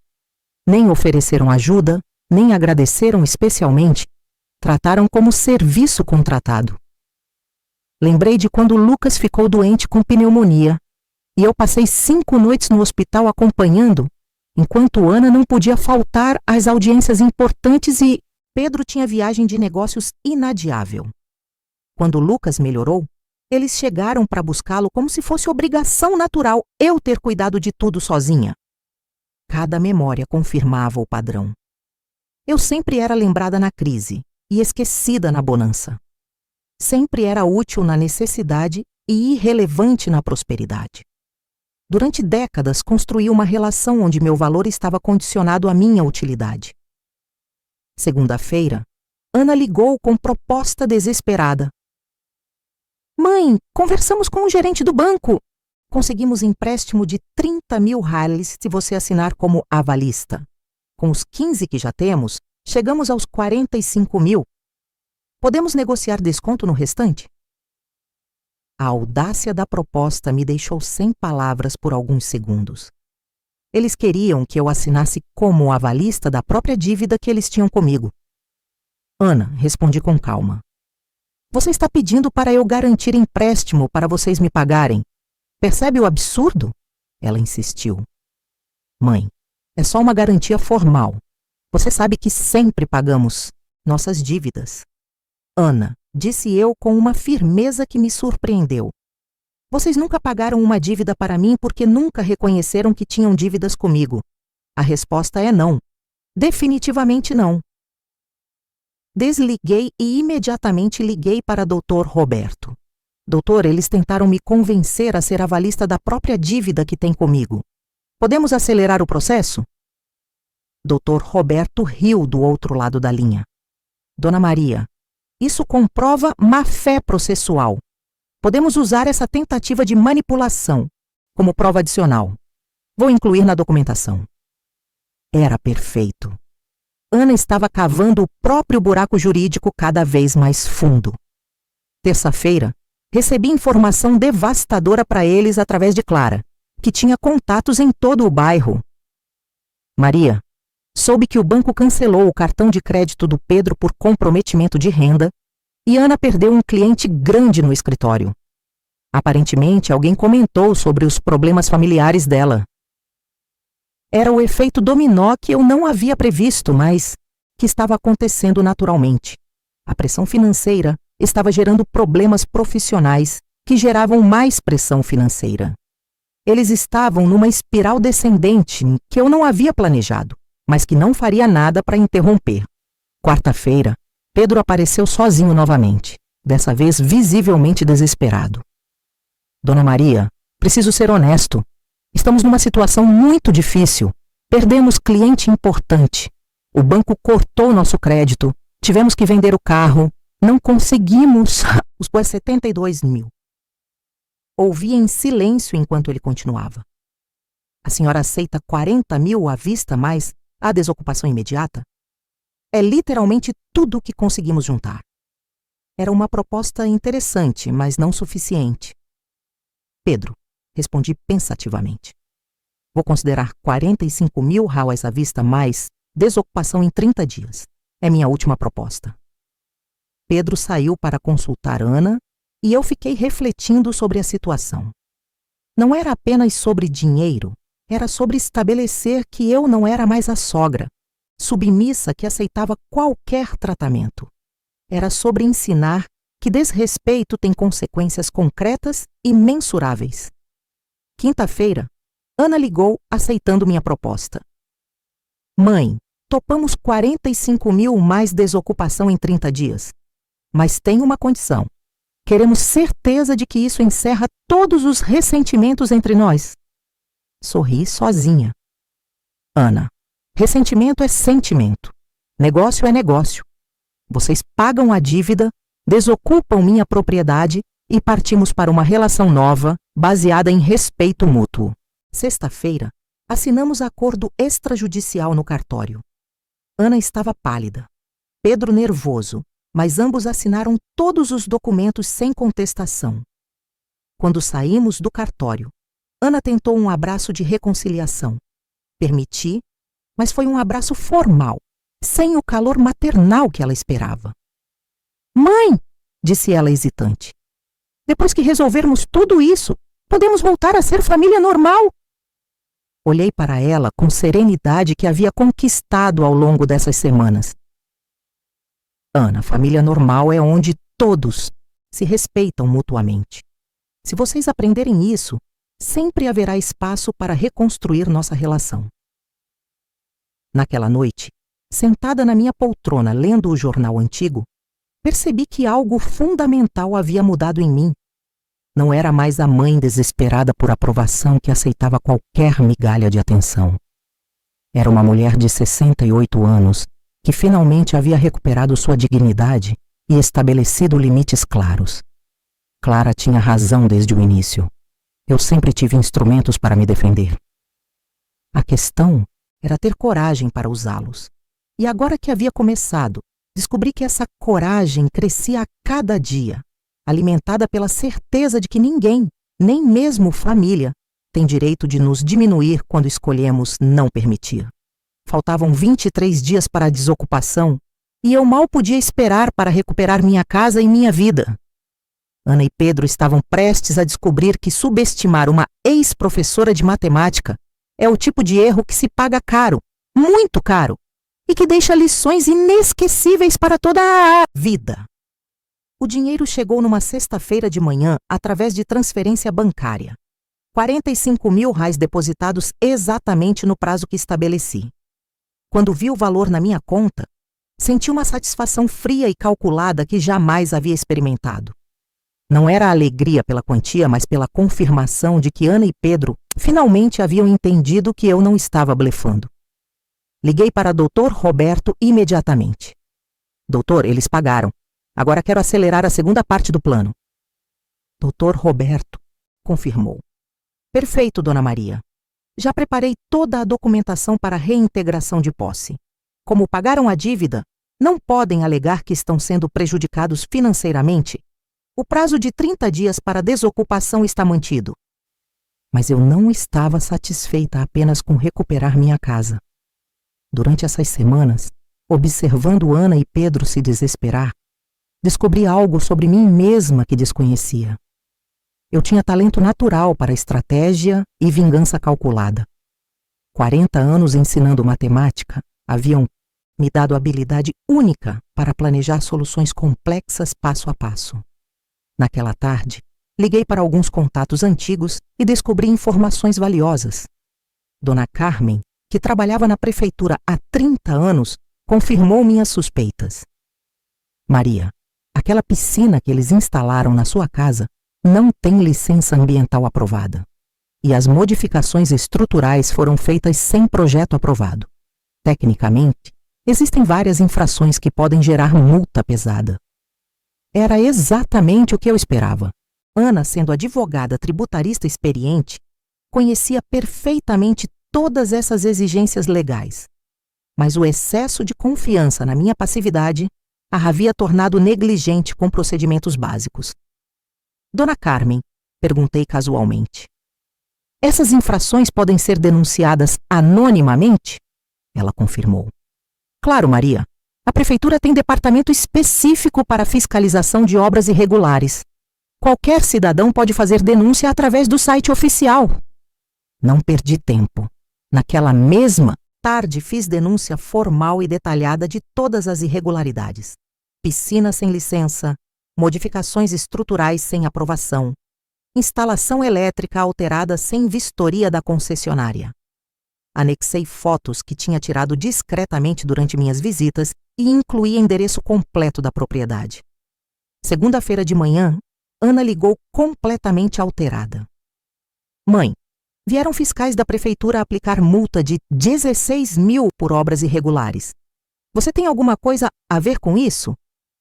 Nem ofereceram ajuda, nem agradeceram especialmente, trataram como serviço contratado. Lembrei de quando Lucas ficou doente com pneumonia e eu passei 5 noites no hospital acompanhando, enquanto Ana não podia faltar às audiências importantes e Pedro tinha viagem de negócios inadiável. Quando Lucas melhorou, eles chegaram para buscá-lo como se fosse obrigação natural eu ter cuidado de tudo sozinha. Cada memória confirmava o padrão. Eu sempre era lembrada na crise e esquecida na bonança. Sempre era útil na necessidade e irrelevante na prosperidade. Durante décadas construí uma relação onde meu valor estava condicionado à minha utilidade. Segunda-feira, Ana ligou com proposta desesperada. Mãe, conversamos com o gerente do banco. Conseguimos empréstimo de 30 mil reais se você assinar como avalista. Com os 15 que já temos, chegamos aos 45 mil. Podemos negociar desconto no restante? A audácia da proposta me deixou sem palavras por alguns segundos. Eles queriam que eu assinasse como avalista da própria dívida que eles tinham comigo. Ana, respondi com calma. Você está pedindo para eu garantir empréstimo para vocês me pagarem. Percebe o absurdo? Ela insistiu. Mãe, é só uma garantia formal. Você sabe que sempre pagamos nossas dívidas. Ana, disse eu com uma firmeza que me surpreendeu. Vocês nunca pagaram uma dívida para mim porque nunca reconheceram que tinham dívidas comigo. A resposta é não. Definitivamente não. Desliguei e imediatamente liguei para Dr. Roberto. Doutor, eles tentaram me convencer a ser avalista da própria dívida que tem comigo. Podemos acelerar o processo? Dr. Roberto riu do outro lado da linha. Dona Maria, isso comprova má-fé processual. Podemos usar essa tentativa de manipulação como prova adicional. Vou incluir na documentação. Era perfeito. Ana estava cavando o próprio buraco jurídico cada vez mais fundo. Terça-feira, recebi informação devastadora para eles através de Clara, que tinha contatos em todo o bairro. Maria, soube que o banco cancelou o cartão de crédito do Pedro por comprometimento de renda e Ana perdeu um cliente grande no escritório. Aparentemente, alguém comentou sobre os problemas familiares dela. Era o efeito dominó que eu não havia previsto, mas que estava acontecendo naturalmente. A pressão financeira estava gerando problemas profissionais que geravam mais pressão financeira. Eles estavam numa espiral descendente que eu não havia planejado, mas que não faria nada para interromper. Quarta-feira, Pedro apareceu sozinho novamente, dessa vez visivelmente desesperado. Dona Maria, preciso ser honesto. Estamos numa situação muito difícil. Perdemos cliente importante. O banco cortou nosso crédito. Tivemos que vender o carro. Não conseguimos os 72 mil. Ouvi em silêncio enquanto ele continuava. A senhora aceita 40 mil à vista mais a desocupação imediata? É literalmente tudo o que conseguimos juntar. Era uma proposta interessante, mas não suficiente. Pedro, respondi pensativamente. Vou considerar 45 mil reais à vista mais desocupação em 30 dias. É minha última proposta. Pedro saiu para consultar Ana e eu fiquei refletindo sobre a situação. Não era apenas sobre dinheiro, era sobre estabelecer que eu não era mais a sogra, submissa que aceitava qualquer tratamento. Era sobre ensinar que desrespeito tem consequências concretas e mensuráveis. Quinta-feira, Ana ligou aceitando minha proposta. Mãe, topamos 45 mil mais desocupação em 30 dias. Mas tem uma condição. Queremos certeza de que isso encerra todos os ressentimentos entre nós. Sorri sozinha. Ana, ressentimento é sentimento. Negócio é negócio. Vocês pagam a dívida, desocupam minha propriedade e partimos para uma relação nova, baseada em respeito mútuo. Sexta-feira, assinamos acordo extrajudicial no cartório. Ana estava pálida, Pedro nervoso, mas ambos assinaram todos os documentos sem contestação. Quando saímos do cartório, Ana tentou um abraço de reconciliação. Permiti, mas foi um abraço formal, sem o calor maternal que ela esperava. Mãe, disse ela hesitante, depois que resolvermos tudo isso, podemos voltar a ser família normal. Olhei para ela com serenidade que havia conquistado ao longo dessas semanas. Ana, família normal é onde todos se respeitam mutuamente. Se vocês aprenderem isso, sempre haverá espaço para reconstruir nossa relação. Naquela noite, sentada na minha poltrona lendo o jornal antigo, percebi que algo fundamental havia mudado em mim. Não era mais a mãe desesperada por aprovação que aceitava qualquer migalha de atenção. Era uma mulher de 68 anos que finalmente havia recuperado sua dignidade e estabelecido limites claros. Clara tinha razão desde o início. Eu sempre tive instrumentos para me defender. A questão era ter coragem para usá-los. E agora que havia começado, descobri que essa coragem crescia a cada dia, alimentada pela certeza de que ninguém, nem mesmo família, tem direito de nos diminuir quando escolhemos não permitir. Faltavam 23 dias para a desocupação e eu mal podia esperar para recuperar minha casa e minha vida. Ana e Pedro estavam prestes a descobrir que subestimar uma ex-professora de matemática é o tipo de erro que se paga caro, muito caro, e que deixa lições inesquecíveis para toda a vida. O dinheiro chegou numa sexta-feira de manhã através de transferência bancária. 45 mil reais depositados exatamente no prazo que estabeleci. Quando vi o valor na minha conta, senti uma satisfação fria e calculada que jamais havia experimentado. Não era a alegria pela quantia, mas pela confirmação de que Ana e Pedro finalmente haviam entendido que eu não estava blefando. Liguei para Dr. Roberto imediatamente. Doutor, eles pagaram. Agora quero acelerar a segunda parte do plano. Dr. Roberto confirmou. Perfeito, Dona Maria. Já preparei toda a documentação para a reintegração de posse. Como pagaram a dívida, não podem alegar que estão sendo prejudicados financeiramente. O prazo de 30 dias para desocupação está mantido. Mas eu não estava satisfeita apenas com recuperar minha casa. Durante essas semanas, observando Ana e Pedro se desesperar, descobri algo sobre mim mesma que desconhecia. Eu tinha talento natural para estratégia e vingança calculada. 40 anos ensinando matemática haviam me dado habilidade única para planejar soluções complexas passo a passo. Naquela tarde, liguei para alguns contatos antigos e descobri informações valiosas. Dona Carmen, que trabalhava na prefeitura há 30 anos, confirmou minhas suspeitas. Maria, aquela piscina que eles instalaram na sua casa não tem licença ambiental aprovada. E as modificações estruturais foram feitas sem projeto aprovado. Tecnicamente, existem várias infrações que podem gerar multa pesada. Era exatamente o que eu esperava. Ana, sendo advogada tributarista experiente, conhecia perfeitamente todas essas exigências legais. Mas o excesso de confiança na minha passividade a havia tornado negligente com procedimentos básicos. Dona Carmen, perguntei casualmente, essas infrações podem ser denunciadas anonimamente? Ela confirmou. Claro, Maria. A prefeitura tem departamento específico para fiscalização de obras irregulares. Qualquer cidadão pode fazer denúncia através do site oficial. Não perdi tempo. Naquela mesma tarde fiz denúncia formal e detalhada de todas as irregularidades. Piscina sem licença, modificações estruturais sem aprovação, instalação elétrica alterada sem vistoria da concessionária. Anexei fotos que tinha tirado discretamente durante minhas visitas e incluí endereço completo da propriedade. Segunda-feira de manhã, Ana ligou completamente alterada. Mãe, vieram fiscais da prefeitura aplicar multa de 16 mil por obras irregulares. Você tem alguma coisa a ver com isso?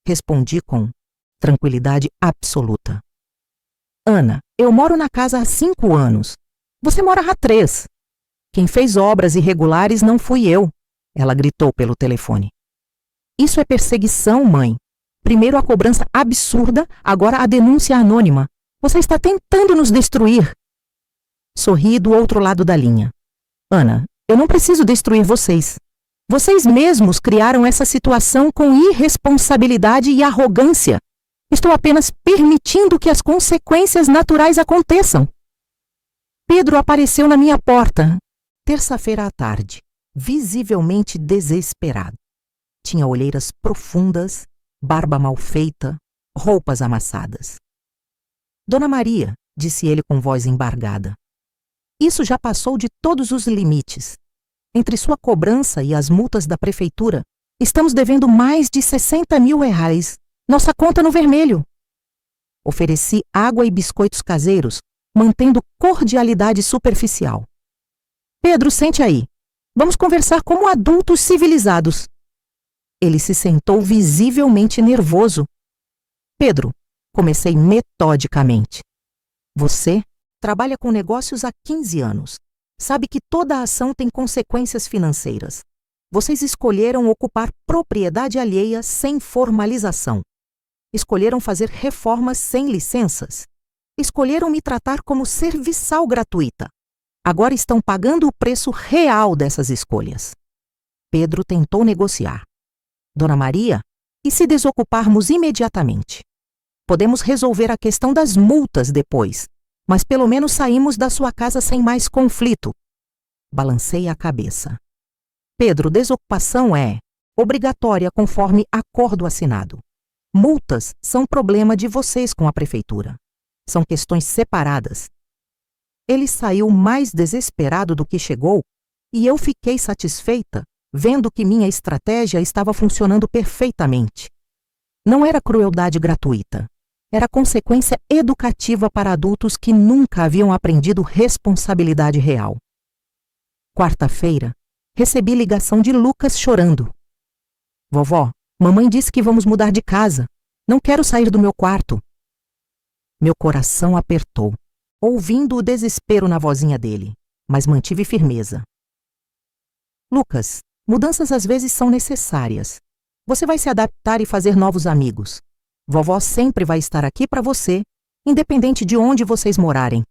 Respondi com tranquilidade absoluta. Ana, eu moro na casa há 5 anos. Você mora há 3. Quem fez obras irregulares não fui eu, ela gritou pelo telefone. Isso é perseguição, mãe. Primeiro a cobrança absurda, agora a denúncia anônima. Você está tentando nos destruir. Sorri do outro lado da linha. Ana, eu não preciso destruir vocês. Vocês mesmos criaram essa situação com irresponsabilidade e arrogância. Estou apenas permitindo que as consequências naturais aconteçam. Pedro apareceu na minha porta, terça-feira à tarde, visivelmente desesperado. Tinha olheiras profundas, barba mal feita, roupas amassadas. Dona Maria, disse ele com voz embargada, isso já passou de todos os limites. Entre sua cobrança e as multas da prefeitura, estamos devendo mais de 60 mil reais. Nossa conta no vermelho. Ofereci água e biscoitos caseiros, mantendo cordialidade superficial. Pedro, sente aí. Vamos conversar como adultos civilizados. Ele se sentou visivelmente nervoso. Pedro, comecei metodicamente. Você trabalha com negócios há 15 anos. Sabe que toda ação tem consequências financeiras. Vocês escolheram ocupar propriedade alheia sem formalização. Escolheram fazer reformas sem licenças. Escolheram me tratar como serviçal gratuita. Agora estão pagando o preço real dessas escolhas. Pedro tentou negociar. Dona Maria, e se desocuparmos imediatamente? Podemos resolver a questão das multas depois, mas pelo menos saímos da sua casa sem mais conflito. Balancei a cabeça. Pedro, desocupação é obrigatória conforme acordo assinado. Multas são problema de vocês com a prefeitura. São questões separadas. Ele saiu mais desesperado do que chegou e eu fiquei satisfeita, vendo que minha estratégia estava funcionando perfeitamente. Não era crueldade gratuita. Era consequência educativa para adultos que nunca haviam aprendido responsabilidade real. Quarta-feira, recebi ligação de Lucas chorando. Vovó, mamãe disse que vamos mudar de casa. Não quero sair do meu quarto. Meu coração apertou, ouvindo o desespero na vozinha dele, mas mantive firmeza. Lucas, mudanças às vezes são necessárias. Você vai se adaptar e fazer novos amigos. Vovó sempre vai estar aqui para você, independente de onde vocês morarem.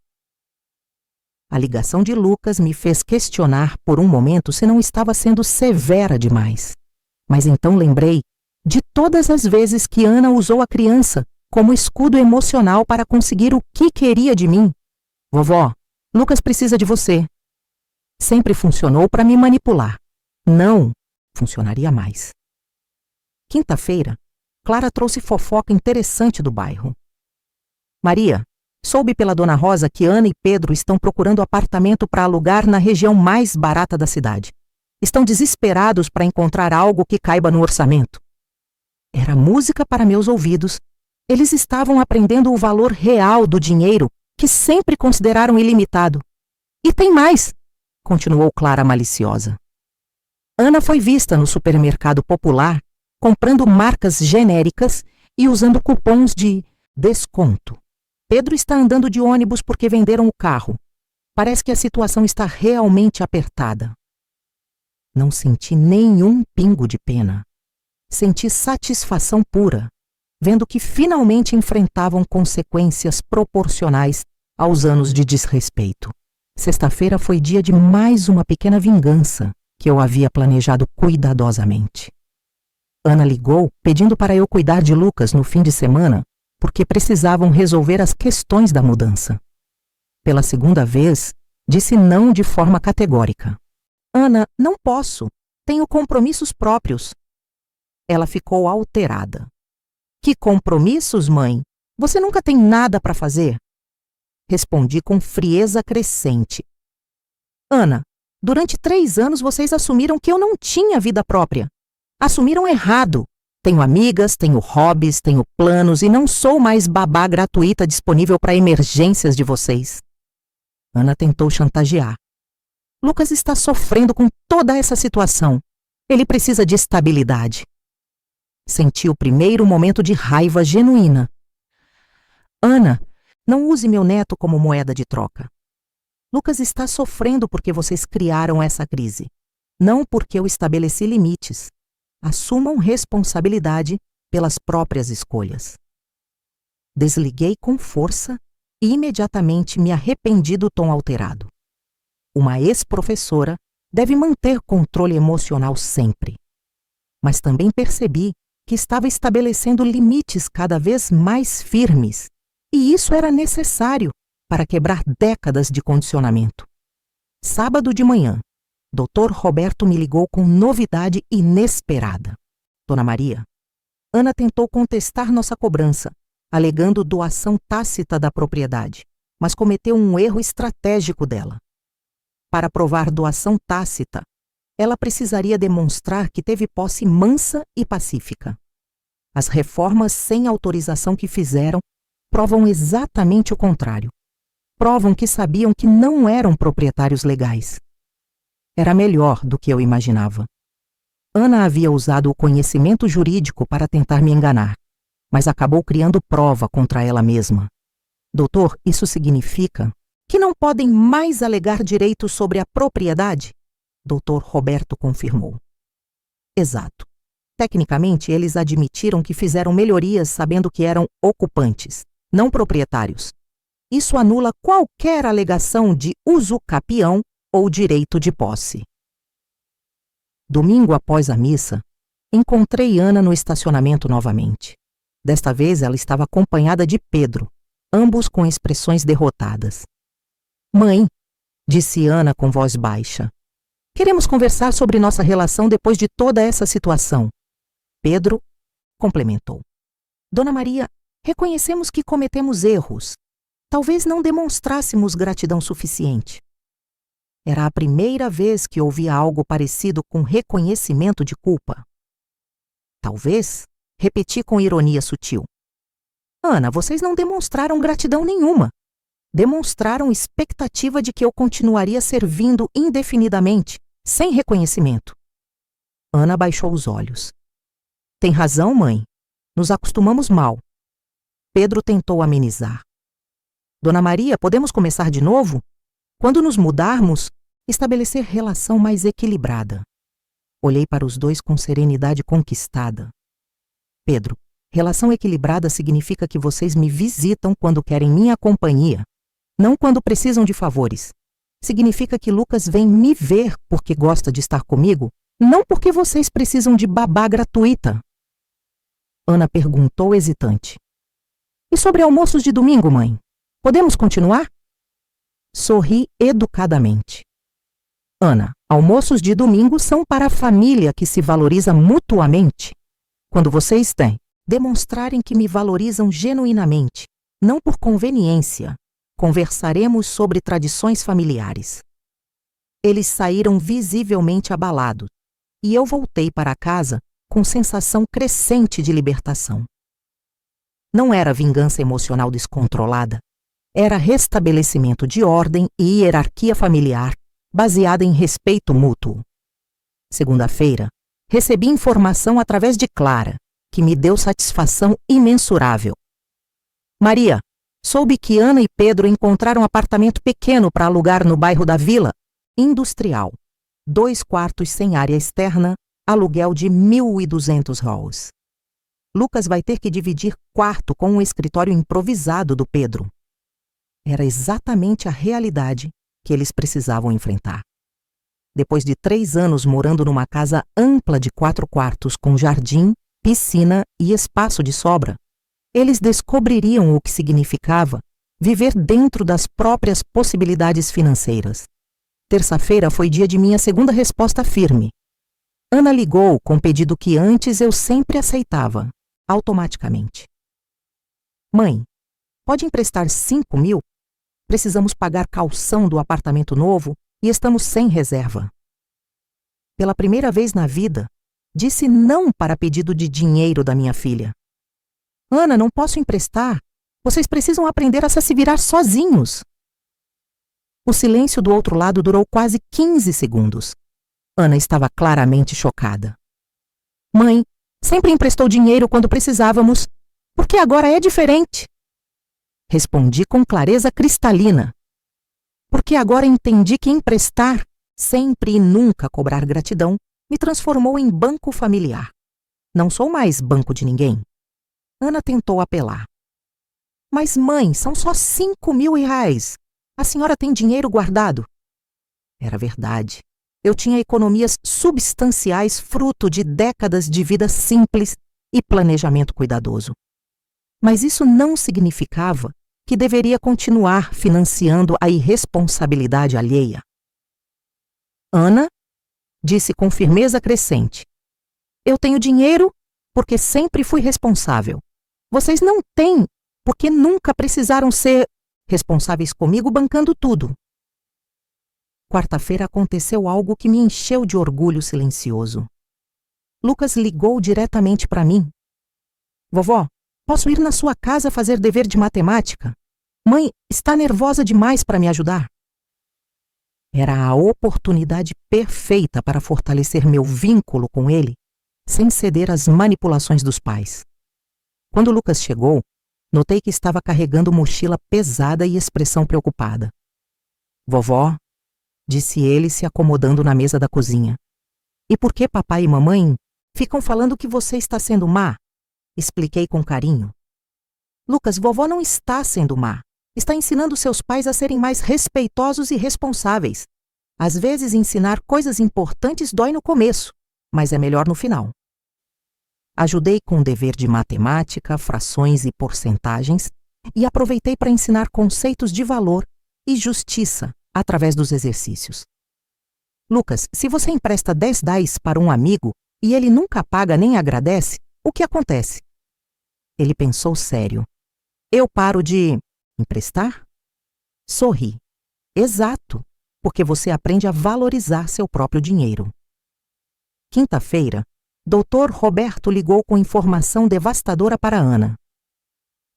A ligação de Lucas me fez questionar por um momento se não estava sendo severa demais. Mas então lembrei de todas as vezes que Ana usou a criança como escudo emocional para conseguir o que queria de mim. Vovó, Lucas precisa de você. Sempre funcionou para me manipular. Não funcionaria mais. Quinta-feira, Clara trouxe fofoca interessante do bairro. Maria, soube pela Dona Rosa que Ana e Pedro estão procurando apartamento para alugar na região mais barata da cidade. Estão desesperados para encontrar algo que caiba no orçamento. Era música para meus ouvidos. Eles estavam aprendendo o valor real do dinheiro que sempre consideraram ilimitado. E tem mais, continuou Clara maliciosa. Ana foi vista no supermercado popular comprando marcas genéricas e usando cupons de desconto. Pedro está andando de ônibus porque venderam o carro. Parece que a situação está realmente apertada. Não senti nenhum pingo de pena. Senti satisfação pura, vendo que finalmente enfrentavam consequências proporcionais aos anos de desrespeito. Sexta-feira foi dia de mais uma pequena vingança que eu havia planejado cuidadosamente. Ana ligou pedindo para eu cuidar de Lucas no fim de semana, porque precisavam resolver as questões da mudança. Pela segunda vez, disse não de forma categórica. Ana, não posso. Tenho compromissos próprios. Ela ficou alterada. Que compromissos, mãe? Você nunca tem nada para fazer? Respondi com frieza crescente. Ana, durante 3 anos vocês assumiram que eu não tinha vida própria. Assumiram errado. Tenho amigas, tenho hobbies, tenho planos e não sou mais babá gratuita disponível para emergências de vocês. Ana tentou chantagear. Lucas está sofrendo com toda essa situação. Ele precisa de estabilidade. Senti o primeiro momento de raiva genuína. Ana, não use meu neto como moeda de troca. Lucas está sofrendo porque vocês criaram essa crise, não porque eu estabeleci limites. Assumam responsabilidade pelas próprias escolhas. Desliguei com força e imediatamente me arrependi do tom alterado. Uma ex-professora deve manter controle emocional sempre. Mas também percebi que estava estabelecendo limites cada vez mais firmes, e isso era necessário para quebrar décadas de condicionamento. Sábado de manhã, Dr. Roberto me ligou com novidade inesperada. Dona Maria, Ana tentou contestar nossa cobrança, alegando doação tácita da propriedade, mas cometeu um erro estratégico dela. Para provar doação tácita, ela precisaria demonstrar que teve posse mansa e pacífica. As reformas sem autorização que fizeram provam exatamente o contrário. Provam que sabiam que não eram proprietários legais. Era melhor do que eu imaginava. Ana havia usado o conhecimento jurídico para tentar me enganar, mas acabou criando prova contra ela mesma. Doutor, isso significa que não podem mais alegar direitos sobre a propriedade? Dr. Roberto confirmou. Exato. Tecnicamente, eles admitiram que fizeram melhorias sabendo que eram ocupantes, não proprietários. Isso anula qualquer alegação de uso capião ou direito de posse. Domingo após a missa, encontrei Ana no estacionamento novamente. Desta vez ela estava acompanhada de Pedro, ambos com expressões derrotadas. Mãe, disse Ana com voz baixa, queremos conversar sobre nossa relação depois de toda essa situação. Pedro complementou. Dona Maria, reconhecemos que cometemos erros. Talvez não demonstrássemos gratidão suficiente. Era a primeira vez que ouvia algo parecido com reconhecimento de culpa. Talvez, repeti com ironia sutil. Ana, vocês não demonstraram gratidão nenhuma. Demonstraram expectativa de que eu continuaria servindo indefinidamente, sem reconhecimento. Ana baixou os olhos. Tem razão, mãe. Nos acostumamos mal. Pedro tentou amenizar. Dona Maria, podemos começar de novo? Quando nos mudarmos, estabelecer relação mais equilibrada. Olhei para os dois com serenidade conquistada. Pedro, relação equilibrada significa que vocês me visitam quando querem minha companhia, não quando precisam de favores. Significa que Lucas vem me ver porque gosta de estar comigo, não porque vocês precisam de babá gratuita. Ana perguntou hesitante. E sobre almoços de domingo, mãe? Podemos continuar? Sorri educadamente. Ana, almoços de domingo são para a família que se valoriza mutuamente. Quando vocês demonstrarem que me valorizam genuinamente, não por conveniência, conversaremos sobre tradições familiares. Eles saíram visivelmente abalados, e eu voltei para casa com sensação crescente de libertação. Não era vingança emocional descontrolada, era restabbelecimento de ordem e hierarquia familiar baseada em respeito mútuo. Segunda-feira, recebi informação através de Clara, que me deu satisfação imensurável. Maria, soube que Ana e Pedro encontraram um apartamento pequeno para alugar no bairro da Vila Industrial. 2 quartos sem área externa, aluguel de 1.200 réis. Lucas vai ter que dividir quarto com um escritório improvisado do Pedro. Era exatamente a realidade que eles precisavam enfrentar. Depois de 3 anos morando numa casa ampla de 4 quartos com jardim, piscina e espaço de sobra, eles descobririam o que significava viver dentro das próprias possibilidades financeiras. Terça-feira foi dia de minha segunda resposta firme. Ana ligou com pedido que antes eu sempre aceitava, automaticamente. Mãe, pode emprestar 5.000? Precisamos pagar calção do apartamento novo e estamos sem reserva. Pela primeira vez na vida, disse não para pedido de dinheiro da minha filha. Ana, não posso emprestar. Vocês precisam aprender a se virar sozinhos. O silêncio do outro lado durou quase 15 segundos. Ana estava claramente chocada. Mãe, sempre emprestou dinheiro quando precisávamos. Por que agora é diferente? Respondi com clareza cristalina. Porque agora entendi que emprestar, sempre e nunca cobrar gratidão, me transformou em banco familiar. Não sou mais banco de ninguém. Ana tentou apelar. Mas mãe, são só 5.000 reais. A senhora tem dinheiro guardado? Era verdade. Eu tinha economias substanciais fruto de décadas de vida simples e planejamento cuidadoso. Mas isso não significava que deveria continuar financiando a irresponsabilidade alheia. Ana, disse com firmeza crescente, eu tenho dinheiro porque sempre fui responsável. Vocês não têm porque nunca precisaram ser responsáveis comigo bancando tudo. Quarta-feira aconteceu algo que me encheu de orgulho silencioso. Lucas ligou diretamente para mim. Vovó, posso ir na sua casa fazer dever de matemática? Mãe está nervosa demais para me ajudar. Era a oportunidade perfeita para fortalecer meu vínculo com ele, sem ceder às manipulações dos pais. Quando Lucas chegou, notei que estava carregando mochila pesada e expressão preocupada. Vovó, disse ele se acomodando na mesa da cozinha. E por que papai e mamãe ficam falando que você está sendo má? Expliquei com carinho. Lucas, vovó não está sendo má. Está ensinando seus pais a serem mais respeitosos e responsáveis. Às vezes ensinar coisas importantes dói no começo, mas é melhor no final. Ajudei com o dever de matemática, frações e porcentagens e aproveitei para ensinar conceitos de valor e justiça através dos exercícios. Lucas, se você empresta 10 reais para um amigo e ele nunca paga nem agradece, o que acontece? Ele pensou sério. Eu paro de emprestar? Sorri. Exato, porque você aprende a valorizar seu próprio dinheiro. Quinta-feira, Dr. Roberto ligou com informação devastadora para Ana.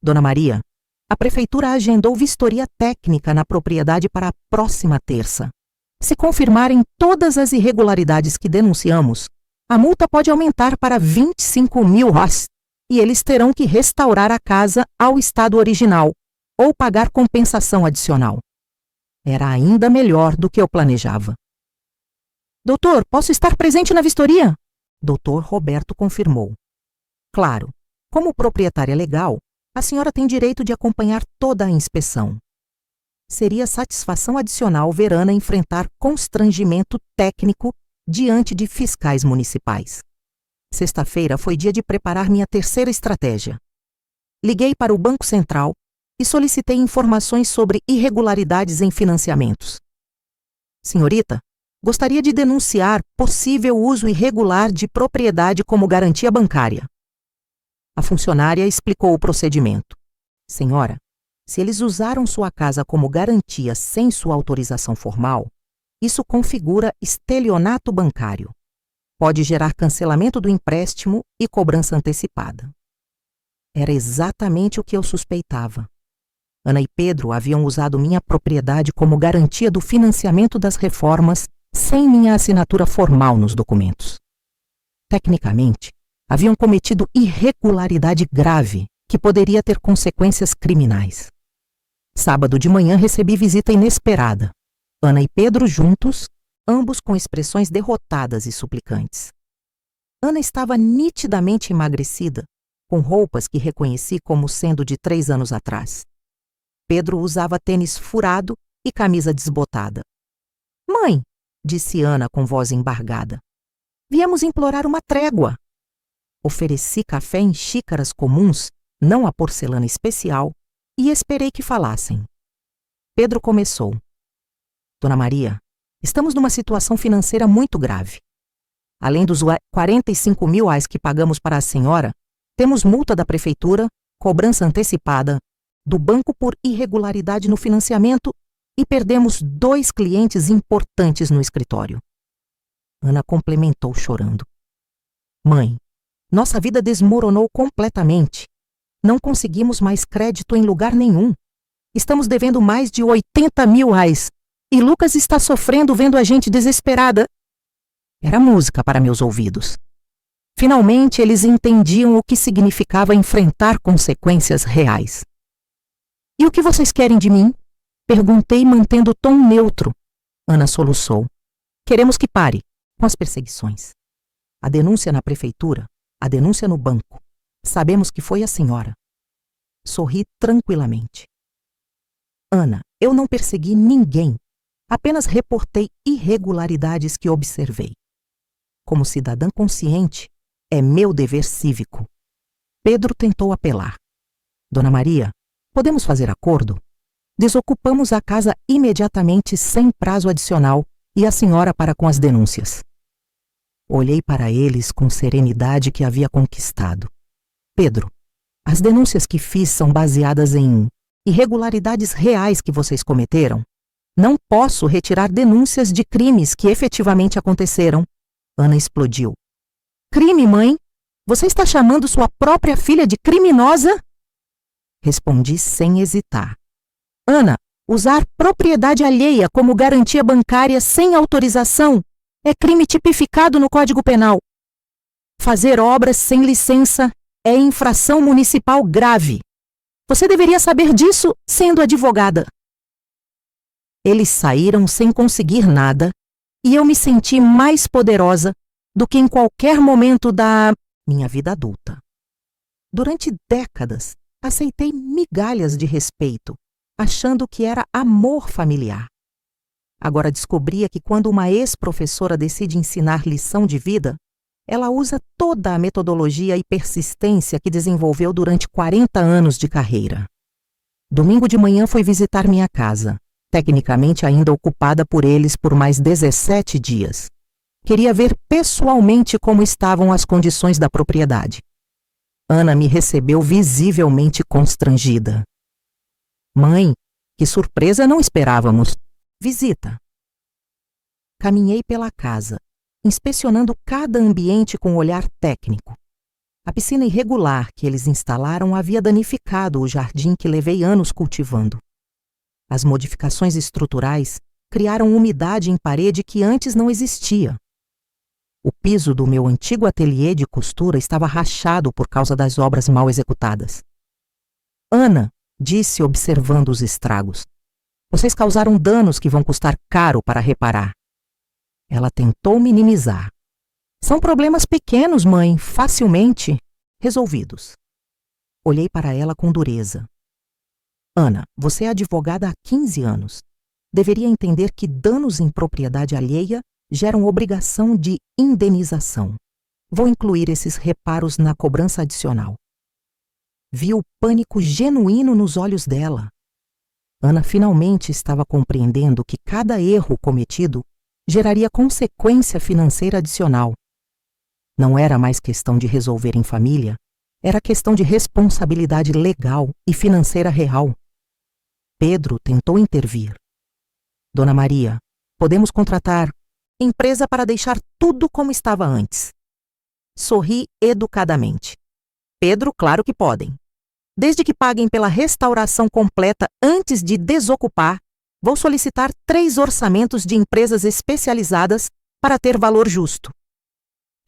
Dona Maria, a prefeitura agendou vistoria técnica na propriedade para a próxima terça. Se confirmarem todas as irregularidades que denunciamos, a multa pode aumentar para 25.000 reais e eles terão que restaurar a casa ao estado original ou pagar compensação adicional. Era ainda melhor do que eu planejava. Doutor, posso estar presente na vistoria? Dr. Roberto confirmou. Claro, como proprietária legal, a senhora tem direito de acompanhar toda a inspeção. Seria satisfação adicional ver Ana enfrentar constrangimento técnico diante de fiscais municipais. Sexta-feira foi dia de preparar minha terceira estratégia. liguei para o Banco Central e solicitei informações sobre irregularidades em financiamentos. Senhorita, gostaria de denunciar possível uso irregular de propriedade como garantia bancária. A funcionária explicou o procedimento. Senhora, se eles usaram sua casa como garantia sem sua autorização formal, isso configura estelionato bancário. Pode gerar cancelamento do empréstimo e cobrança antecipada. Era exatamente o que eu suspeitava. Ana e Pedro haviam usado minha propriedade como garantia do financiamento das reformas sem minha assinatura formal nos documentos. Tecnicamente, haviam cometido irregularidade grave que poderia ter consequências criminais. Sábado de manhã recebi visita inesperada. Ana e Pedro juntos, ambos com expressões derrotadas e suplicantes. Ana estava nitidamente emagrecida, com roupas que reconheci como sendo de 3 anos atrás. Pedro usava tênis furado e camisa desbotada. Mãe, disse Ana com voz embargada, viemos implorar uma trégua. Ofereci café em xícaras comuns, não a porcelana especial, e esperei que falassem. Pedro começou. Dona Maria, estamos numa situação financeira muito grave. Além dos 45 mil reais que pagamos para a senhora, temos multa da prefeitura, cobrança antecipada, do banco por irregularidade no financiamento e perdemos 2 clientes importantes no escritório. Ana complementou chorando. Mãe, nossa vida desmoronou completamente. Não conseguimos mais crédito em lugar nenhum. Estamos devendo mais de 80 mil reais e Lucas está sofrendo vendo a gente desesperada. Era música para meus ouvidos. Finalmente eles entendiam o que significava enfrentar consequências reais. E o que vocês querem de mim? Perguntei mantendo o tom neutro. Ana soluçou. Queremos que pare com as perseguições. A denúncia na prefeitura, a denúncia no banco. Sabemos que foi a senhora. Sorri tranquilamente. Ana, eu não persegui ninguém. Apenas reportei irregularidades que observei. Como cidadã consciente, é meu dever cívico. Pedro tentou apelar. Dona Maria, podemos fazer acordo? Desocupamos a casa imediatamente sem prazo adicional e a senhora para com as denúncias. Olhei para eles com serenidade que havia conquistado. Pedro, as denúncias que fiz são baseadas em irregularidades reais que vocês cometeram. Não posso retirar denúncias de crimes que efetivamente aconteceram. Ana explodiu. Crime, mãe? Você está chamando sua própria filha de criminosa? Respondi sem hesitar. Ana, usar propriedade alheia como garantia bancária sem autorização é crime tipificado no Código Penal. Fazer obras sem licença é infração municipal grave. Você deveria saber disso sendo advogada. Eles saíram sem conseguir nada e eu me senti mais poderosa do que em qualquer momento da minha vida adulta. Durante décadas, aceitei migalhas de respeito, achando que era amor familiar. Agora descobria que quando uma ex-professora decide ensinar lição de vida, ela usa toda a metodologia e persistência que desenvolveu durante 40 anos de carreira. Domingo de manhã fui visitar minha casa, tecnicamente ainda ocupada por eles por mais 17 dias. Queria ver pessoalmente como estavam as condições da propriedade. Ana me recebeu visivelmente constrangida. Mãe, que surpresa não esperávamos. Visita. Caminhei pela casa, inspecionando cada ambiente com um olhar técnico. A piscina irregular que eles instalaram havia danificado o jardim que levei anos cultivando. As modificações estruturais criaram umidade em parede que antes não existia. O piso do meu antigo ateliê de costura estava rachado por causa das obras mal executadas. Ana, disse observando os estragos, vocês causaram danos que vão custar caro para reparar. Ela tentou minimizar. São problemas pequenos, mãe, facilmente resolvidos. Olhei para ela com dureza. Ana, você é advogada há 15 anos. Deveria entender que danos em propriedade alheia geram obrigação de indenização. Vou incluir esses reparos na cobrança adicional. Vi o pânico genuíno nos olhos dela. Ana finalmente estava compreendendo que cada erro cometido geraria consequência financeira adicional. Não era mais questão de resolver em família, era questão de responsabilidade legal e financeira real. Pedro tentou intervir. Dona Maria, podemos contratar empresa para deixar tudo como estava antes. Sorri educadamente. Pedro, claro que podem. Desde que paguem pela restauração completa antes de desocupar, vou solicitar 3 orçamentos de empresas especializadas para ter valor justo.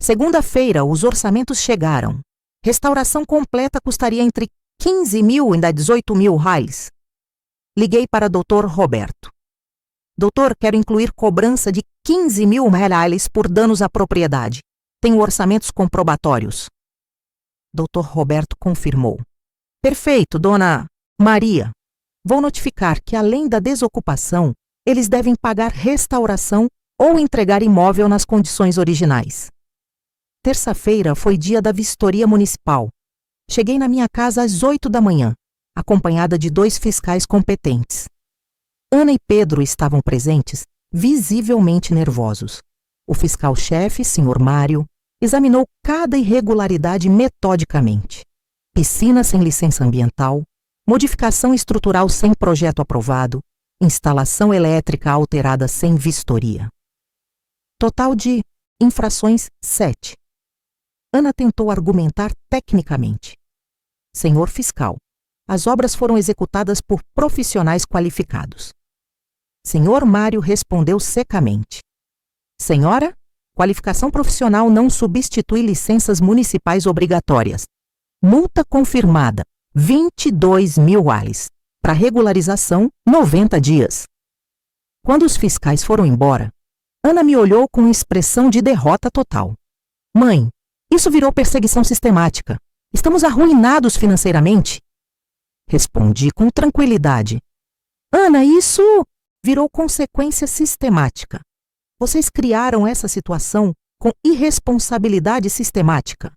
Segunda-feira, os orçamentos chegaram. Restauração completa custaria entre 15 mil e 18 mil reais. Liguei para Dr. Roberto. Doutor, quero incluir cobrança de 15 mil reais por danos à propriedade. Tenho orçamentos comprobatórios. Dr. Roberto confirmou. Perfeito, dona Maria. Vou notificar que, além da desocupação, eles devem pagar restauração ou entregar imóvel nas condições originais. Terça-feira foi dia da vistoria municipal. Cheguei na minha casa às 8 da manhã, acompanhada de 2 fiscais competentes. Ana e Pedro estavam presentes, visivelmente nervosos. O fiscal-chefe, Sr. Mário, examinou cada irregularidade metodicamente. Piscina sem licença ambiental, modificação estrutural sem projeto aprovado, instalação elétrica alterada sem vistoria. Total de infrações 7. Ana tentou argumentar tecnicamente. Senhor fiscal, as obras foram executadas por profissionais qualificados. Senhor Mário respondeu secamente. Senhora, qualificação profissional não substitui licenças municipais obrigatórias. Multa confirmada, 22 mil reais. Para regularização, 90 dias. Quando os fiscais foram embora, Ana me olhou com expressão de derrota total. Mãe, isso virou perseguição sistemática. Estamos arruinados financeiramente? Respondi com tranquilidade. Ana, isso virou consequência sistemática. Vocês criaram essa situação com irresponsabilidade sistemática.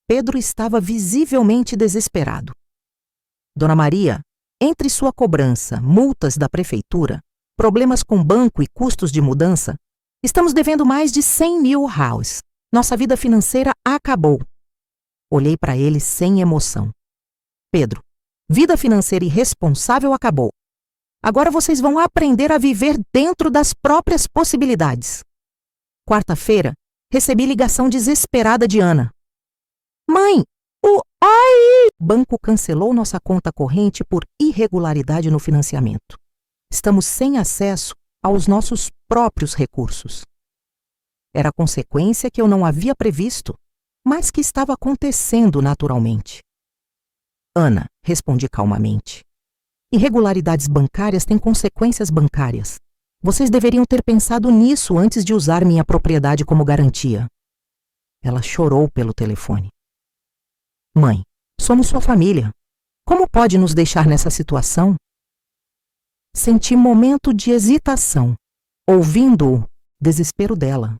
Pedro estava visivelmente desesperado. Dona Maria, entre sua cobrança, multas da prefeitura, problemas com banco e custos de mudança, estamos devendo mais de 100 mil reais. Nossa vida financeira acabou. Olhei para ele sem emoção. Pedro, vida financeira irresponsável acabou. Agora vocês vão aprender a viver dentro das próprias possibilidades. Quarta-feira, recebi ligação desesperada de Ana. Mãe, o banco cancelou nossa conta corrente por irregularidade no financiamento. Estamos sem acesso aos nossos próprios recursos. Era consequência que eu não havia previsto, mas que estava acontecendo naturalmente. Ana, respondi calmamente. Irregularidades bancárias têm consequências bancárias. Vocês deveriam ter pensado nisso antes de usar minha propriedade como garantia. Ela chorou pelo telefone. Mãe, somos sua família. Como pode nos deixar nessa situação? Senti momento de hesitação, ouvindo o desespero dela,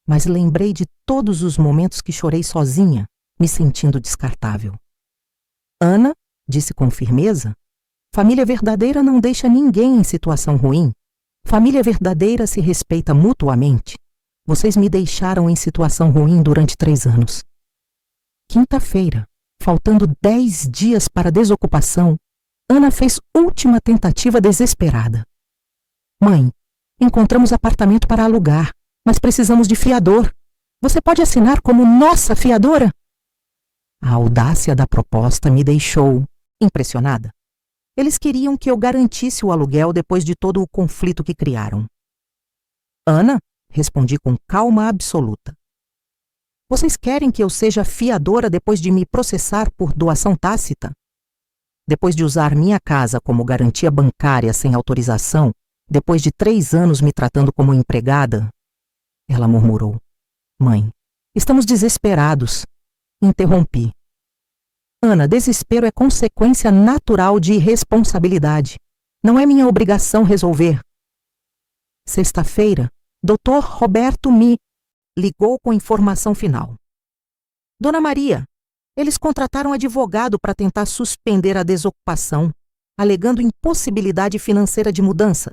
mas lembrei de todos os momentos que chorei sozinha, me sentindo descartável. Ana, disse com firmeza, família verdadeira não deixa ninguém em situação ruim. Família verdadeira se respeita mutuamente. Vocês me deixaram em situação ruim durante 3 anos. Quinta-feira, faltando 10 dias para a desocupação, Ana fez última tentativa desesperada. Mãe, encontramos apartamento para alugar, mas precisamos de fiador. Você pode assinar como nossa fiadora? A audácia da proposta me deixou impressionada. Eles queriam que eu garantisse o aluguel depois de todo o conflito que criaram. Ana, respondi com calma absoluta. Vocês querem que eu seja fiadora depois de me processar por doação tácita? Depois de usar minha casa como garantia bancária sem autorização, depois de 3 anos me tratando como empregada? Ela murmurou. Mãe, estamos desesperados. Interrompi. Ana, desespero é consequência natural de irresponsabilidade. Não é minha obrigação resolver. Sexta-feira, Dr. Roberto me ligou com informação final. Dona Maria, Eles contrataram advogado para tentar suspender a desocupação, alegando impossibilidade financeira de mudança.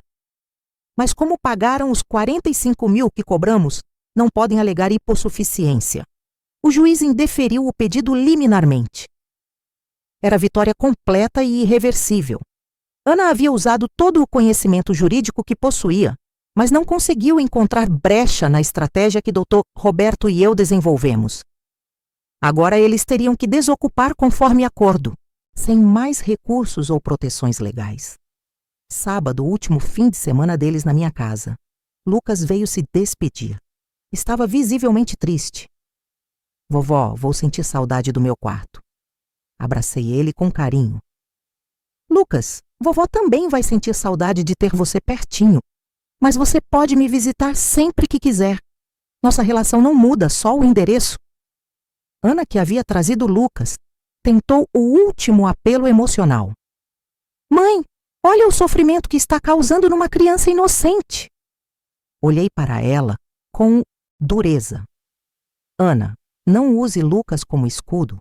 Mas como pagaram os 45 mil que cobramos, não podem alegar hipossuficiência. O juiz indeferiu o pedido liminarmente. Era vitória completa e irreversível. Ana havia usado todo o conhecimento jurídico que possuía, mas não conseguiu encontrar brecha na estratégia que Dr. Roberto e eu desenvolvemos. Agora eles teriam que desocupar conforme acordo, sem mais recursos ou proteções legais. Sábado, último fim de semana deles na minha casa. Lucas veio se despedir. Estava visivelmente triste. Vovó, vou sentir saudade do meu quarto. Abracei ele com carinho. Lucas, vovó também vai sentir saudade de ter você pertinho. Mas você pode me visitar sempre que quiser. Nossa relação não muda, só o endereço. Ana, que havia trazido Lucas, tentou o último apelo emocional. Mãe, olha o sofrimento que está causando numa criança inocente. Olhei para ela com dureza. Ana, não use Lucas como escudo.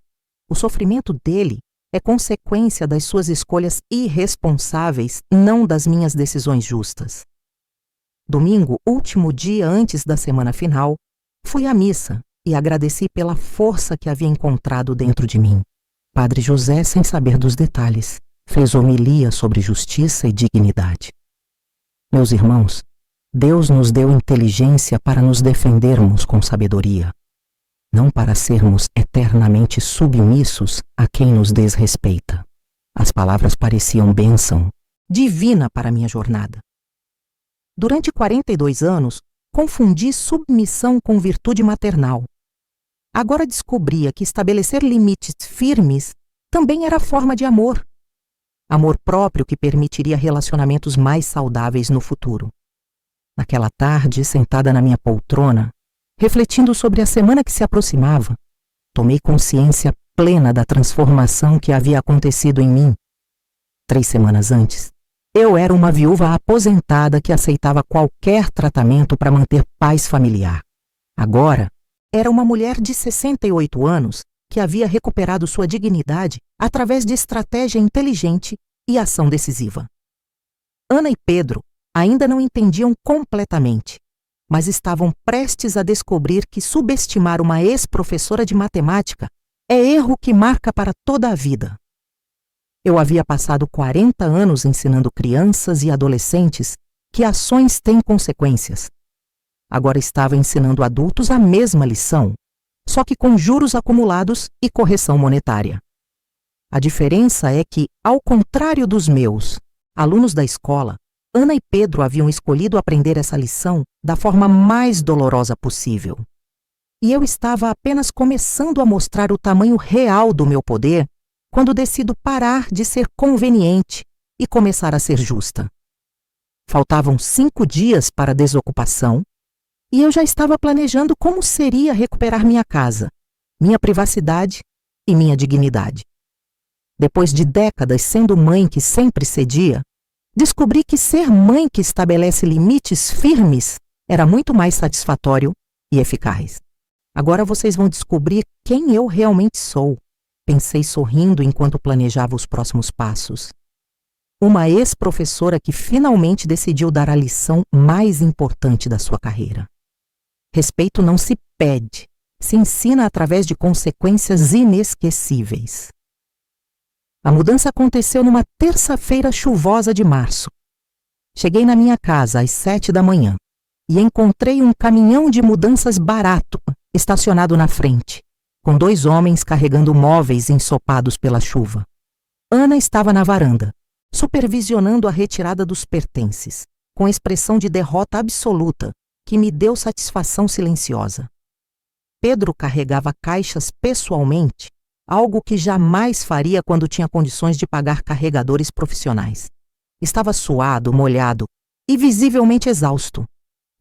O sofrimento dele é consequência das suas escolhas irresponsáveis, não das minhas decisões justas. Domingo, último dia antes da semana final, fui à missa e agradeci pela força que havia encontrado dentro de mim. Padre José, sem saber dos detalhes, fez homilia sobre justiça e dignidade. Meus irmãos, Deus nos deu inteligência para nos defendermos com sabedoria, não para sermos eternamente submissos a quem nos desrespeita. As palavras pareciam bênção divina para minha jornada. Durante 42 anos, confundi submissão com virtude maternal. Agora descobria que estabelecer limites firmes também era forma de amor. Amor próprio que permitiria relacionamentos mais saudáveis no futuro. Naquela tarde, sentada na minha poltrona, refletindo sobre a semana que se aproximava, tomei consciência plena da transformação que havia acontecido em mim. 3 semanas antes, eu era uma viúva aposentada que aceitava qualquer tratamento para manter paz familiar. Agora, era uma mulher de 68 anos que havia recuperado sua dignidade através de estratégia inteligente e ação decisiva. Ana e Pedro ainda não entendiam completamente, mas estavam prestes a descobrir que subestimar uma ex-professora de matemática é erro que marca para toda a vida. Eu havia passado 40 anos ensinando crianças e adolescentes que ações têm consequências. Agora estava ensinando adultos a mesma lição, só que com juros acumulados e correção monetária. A diferença é que, ao contrário dos meus alunos da escola, Ana e Pedro haviam escolhido aprender essa lição da forma mais dolorosa possível. E eu estava apenas começando a mostrar o tamanho real do meu poder quando decido parar de ser conveniente e começar a ser justa. Faltavam 5 dias para a desocupação e eu já estava planejando como seria recuperar minha casa, minha privacidade e minha dignidade. Depois de décadas sendo mãe que sempre cedia, descobri que ser mãe que estabelece limites firmes era muito mais satisfatório e eficaz. Agora vocês vão descobrir quem eu realmente sou, pensei sorrindo enquanto planejava os próximos passos. Uma ex-professora que finalmente decidiu dar a lição mais importante da sua carreira. Respeito não se pede, se ensina através de consequências inesquecíveis. A mudança aconteceu numa terça-feira chuvosa de março. Cheguei na minha casa às 7 da manhã e encontrei um caminhão de mudanças barato estacionado na frente, com 2 homens carregando móveis ensopados pela chuva. Ana estava na varanda, supervisionando a retirada dos pertences, com expressão de derrota absoluta, que me deu satisfação silenciosa. Pedro carregava caixas pessoalmente, algo que jamais faria quando tinha condições de pagar carregadores profissionais. Estava suado, molhado e visivelmente exausto.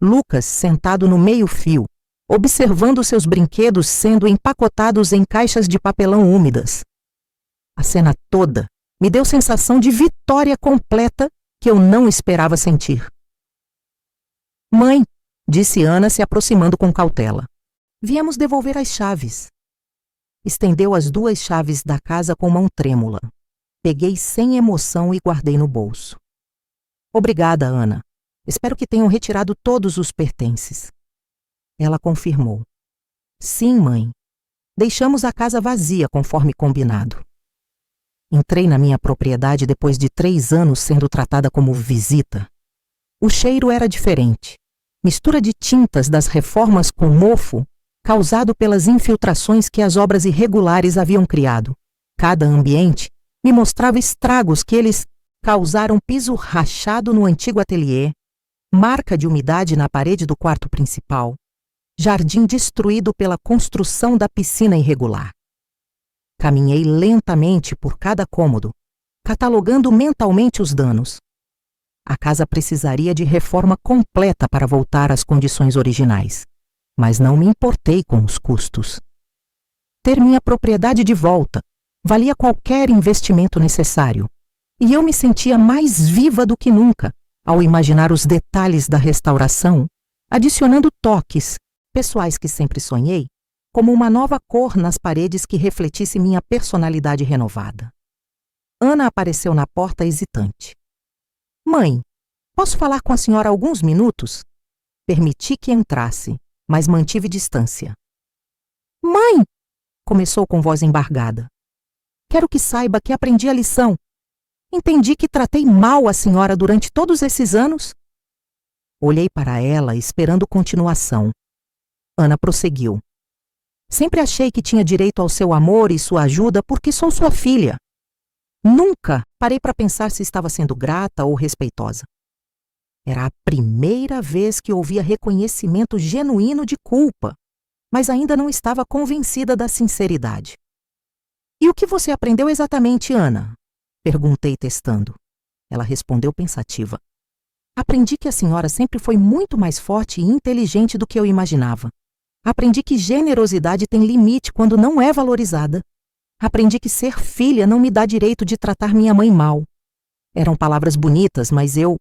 Lucas, sentado no meio-fio, observando seus brinquedos sendo empacotados em caixas de papelão úmidas. A cena toda me deu sensação de vitória completa que eu não esperava sentir. Mãe, disse Ana se aproximando com cautela. Viemos devolver as chaves. Estendeu as 2 chaves da casa com mão trêmula. Peguei sem emoção e guardei no bolso. Obrigada, Ana. Espero que tenham retirado todos os pertences. Ela confirmou. Sim, mãe. Deixamos a casa vazia conforme combinado. Entrei na minha propriedade depois de 3 anos sendo tratada como visita. O cheiro era diferente. Mistura de tintas das reformas com mofo, causado pelas infiltrações que as obras irregulares haviam criado. Cada ambiente me mostrava estragos que eles causaram: piso rachado no antigo ateliê, marca de umidade na parede do quarto principal, jardim destruído pela construção da piscina irregular. Caminhei lentamente por cada cômodo, catalogando mentalmente os danos. A casa precisaria de reforma completa para voltar às condições originais, mas não me importei com os custos. Ter minha propriedade de volta valia qualquer investimento necessário, e eu me sentia mais viva do que nunca ao imaginar os detalhes da restauração, adicionando toques pessoais que sempre sonhei, como uma nova cor nas paredes que refletisse minha personalidade renovada. Ana apareceu na porta hesitante. Mãe, posso falar com a senhora alguns minutos? Permiti que entrasse, mas mantive distância. Mãe! Começou com voz embargada. Quero que saiba que aprendi a lição. Entendi que tratei mal a senhora durante todos esses anos. Olhei para ela, esperando continuação. Ana prosseguiu. Sempre achei que tinha direito ao seu amor e sua ajuda porque sou sua filha. Nunca parei para pensar se estava sendo grata ou respeitosa. Era a primeira vez que ouvia reconhecimento genuíno de culpa, mas ainda não estava convencida da sinceridade. E o que você aprendeu exatamente, Ana? Perguntei testando. Ela respondeu pensativa. Aprendi que a senhora sempre foi muito mais forte e inteligente do que eu imaginava. Aprendi que generosidade tem limite quando não é valorizada. Aprendi que ser filha não me dá direito de tratar minha mãe mal. Eram palavras bonitas, mas eu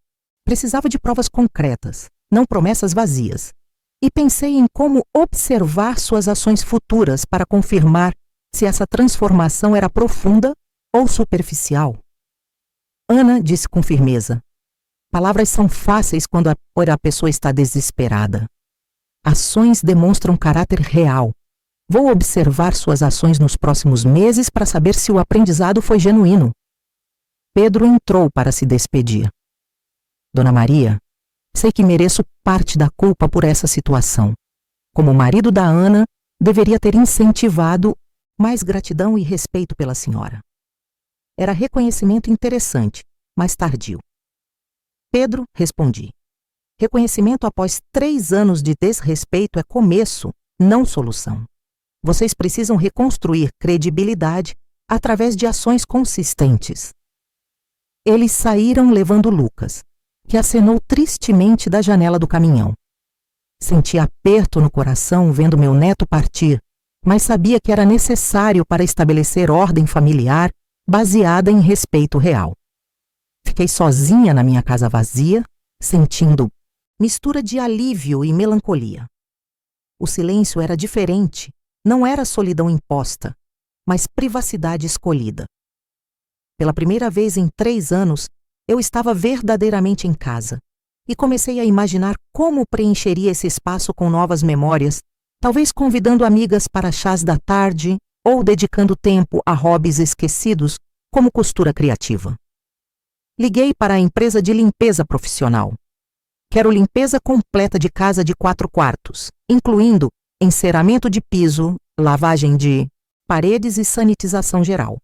precisava de provas concretas, não promessas vazias. E pensei em como observar suas ações futuras para confirmar se essa transformação era profunda ou superficial. Ana disse com firmeza. Palavras são fáceis quando a pessoa está desesperada. Ações demonstram caráter real. Vou observar suas ações nos próximos meses para saber se o aprendizado foi genuíno. Pedro entrou para se despedir. Dona Maria, sei que mereço parte da culpa por essa situação. Como marido da Ana, deveria ter incentivado mais gratidão e respeito pela senhora. Era reconhecimento interessante, mas tardio. Pedro, respondi. Reconhecimento após 3 anos de desrespeito é começo, não solução. Vocês precisam reconstruir credibilidade através de ações consistentes. Eles saíram levando Lucas, que acenou tristemente da janela do caminhão. Senti aperto no coração vendo meu neto partir, mas sabia que era necessário para estabelecer ordem familiar baseada em respeito real. Fiquei sozinha na minha casa vazia, sentindo mistura de alívio e melancolia. O silêncio era diferente, não era solidão imposta, mas privacidade escolhida. Pela primeira vez em 3 anos, eu estava verdadeiramente em casa e comecei a imaginar como preencheria esse espaço com novas memórias, talvez convidando amigas para chás da tarde ou dedicando tempo a hobbies esquecidos, como costura criativa. Liguei para a empresa de limpeza profissional. Quero limpeza completa de casa de 4 quartos, incluindo enceramento de piso, lavagem de paredes e sanitização geral.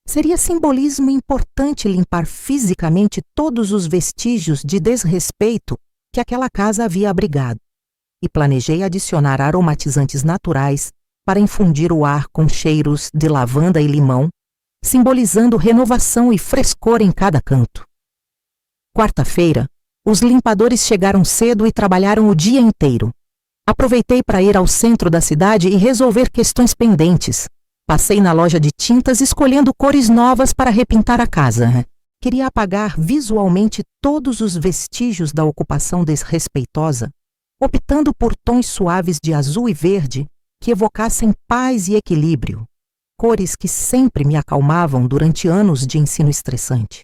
Seria simbolismo importante limpar fisicamente todos os vestígios de desrespeito que aquela casa havia abrigado, e planejei adicionar aromatizantes naturais para infundir o ar com cheiros de lavanda e limão, simbolizando renovação e frescor em cada canto. Quarta-feira, os limpadores chegaram cedo e trabalharam o dia inteiro. Aproveitei para ir ao centro da cidade e resolver questões pendentes. Passei na loja de tintas escolhendo cores novas para repintar a casa. Queria apagar visualmente todos os vestígios da ocupação desrespeitosa, optando por tons suaves de azul e verde que evocassem paz e equilíbrio, cores que sempre me acalmavam durante anos de ensino estressante.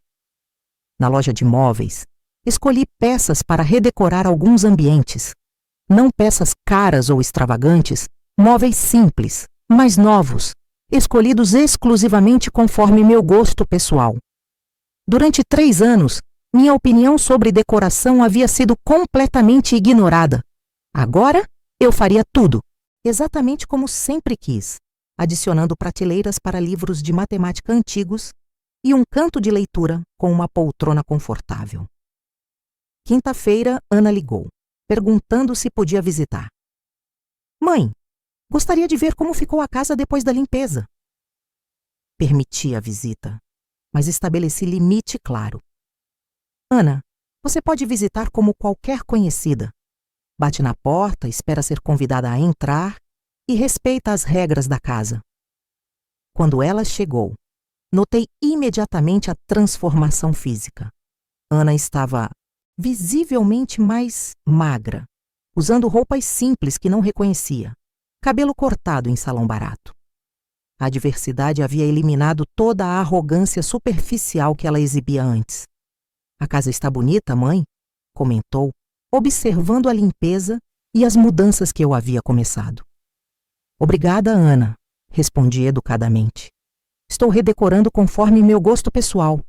Na loja de móveis, escolhi peças para redecorar alguns ambientes. Não peças caras ou extravagantes, móveis simples, mas novos, escolhidos exclusivamente conforme meu gosto pessoal. Durante 3 anos, minha opinião sobre decoração havia sido completamente ignorada. Agora, eu faria tudo, exatamente como sempre quis, adicionando prateleiras para livros de matemática antigos e um canto de leitura com uma poltrona confortável. Quinta-feira, Ana ligou, perguntando se podia visitar. Mãe, gostaria de ver como ficou a casa depois da limpeza. Permiti a visita, mas estabeleci limite claro. Ana, você pode visitar como qualquer conhecida. Bate na porta, espera ser convidada a entrar e respeita as regras da casa. Quando ela chegou, notei imediatamente a transformação física. Ana estava visivelmente mais magra, usando roupas simples que não reconhecia, cabelo cortado em salão barato. A diversidade havia eliminado toda a arrogância superficial que ela exibia antes. A casa está bonita, mãe? Comentou, observando a limpeza e as mudanças que eu havia começado. Obrigada, Ana, respondi educadamente. Estou redecorando conforme meu gosto pessoal.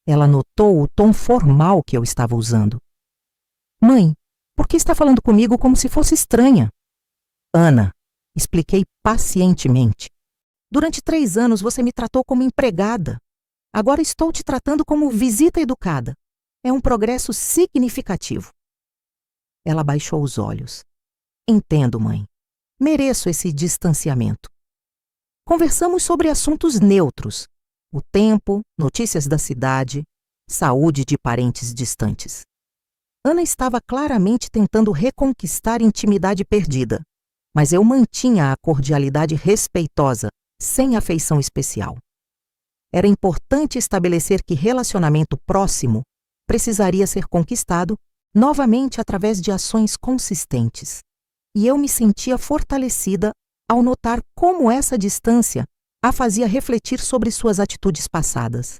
Ela notou o tom formal que eu estava usando. Mãe, por que está falando comigo como se fosse estranha? Ana, expliquei pacientemente. Durante 3 anos você me tratou como empregada. Agora estou te tratando como visita educada. É um progresso significativo. Ela baixou os olhos. Entendo, mãe. Mereço esse distanciamento. Conversamos sobre assuntos neutros. O tempo, notícias da cidade, saúde de parentes distantes. Ana estava claramente tentando reconquistar intimidade perdida, mas eu mantinha a cordialidade respeitosa, sem afeição especial. Era importante estabelecer que relacionamento próximo precisaria ser conquistado novamente através de ações consistentes. E eu me sentia fortalecida ao notar como essa distância a fazia refletir sobre suas atitudes passadas.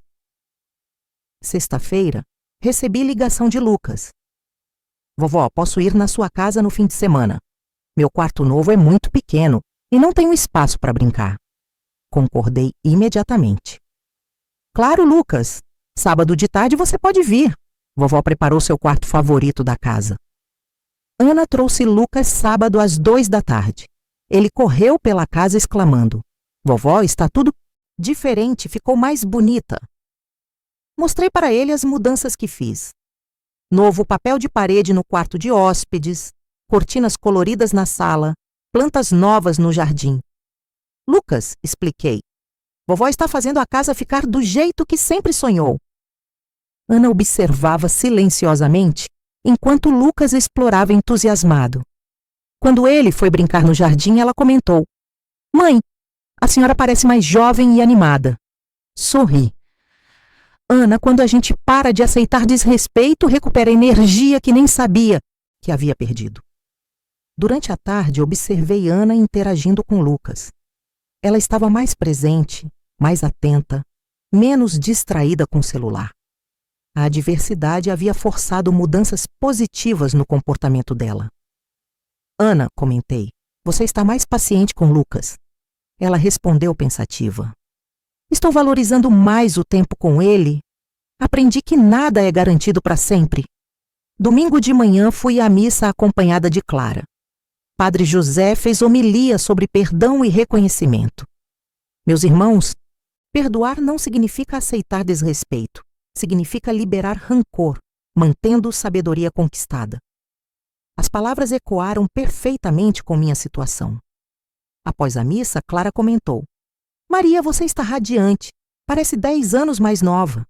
Sexta-feira, recebi ligação de Lucas. Vovó, posso ir na sua casa no fim de semana. Meu quarto novo é muito pequeno e não tenho espaço para brincar. Concordei imediatamente. Claro, Lucas. Sábado de tarde você pode vir. Vovó preparou seu quarto favorito da casa. Ana trouxe Lucas sábado às 2 da tarde. Ele correu pela casa exclamando: Vovó, está tudo diferente, ficou mais bonita. Mostrei para ele as mudanças que fiz. Novo papel de parede no quarto de hóspedes, cortinas coloridas na sala, plantas novas no jardim. Lucas, expliquei. Vovó está fazendo a casa ficar do jeito que sempre sonhou. Ana observava silenciosamente, enquanto Lucas explorava entusiasmado. Quando ele foi brincar no jardim, ela comentou: Mãe, a senhora parece mais jovem e animada. Sorri. Ana, quando a gente para de aceitar desrespeito, recupera energia que nem sabia que havia perdido. Durante a tarde, observei Ana interagindo com Lucas. Ela estava mais presente, mais atenta, menos distraída com o celular. A adversidade havia forçado mudanças positivas no comportamento dela. Ana, comentei, você está mais paciente com Lucas. Ela respondeu pensativa. Estou valorizando mais o tempo com ele. Aprendi que nada é garantido para sempre. Domingo de manhã fui à missa acompanhada de Clara. Padre José fez homilia sobre perdão e reconhecimento. Meus irmãos, perdoar não significa aceitar desrespeito. Significa liberar rancor, mantendo sabedoria conquistada. As palavras ecoaram perfeitamente com minha situação. Após a missa, Clara comentou: Maria, você está radiante. Parece 10 anos mais nova.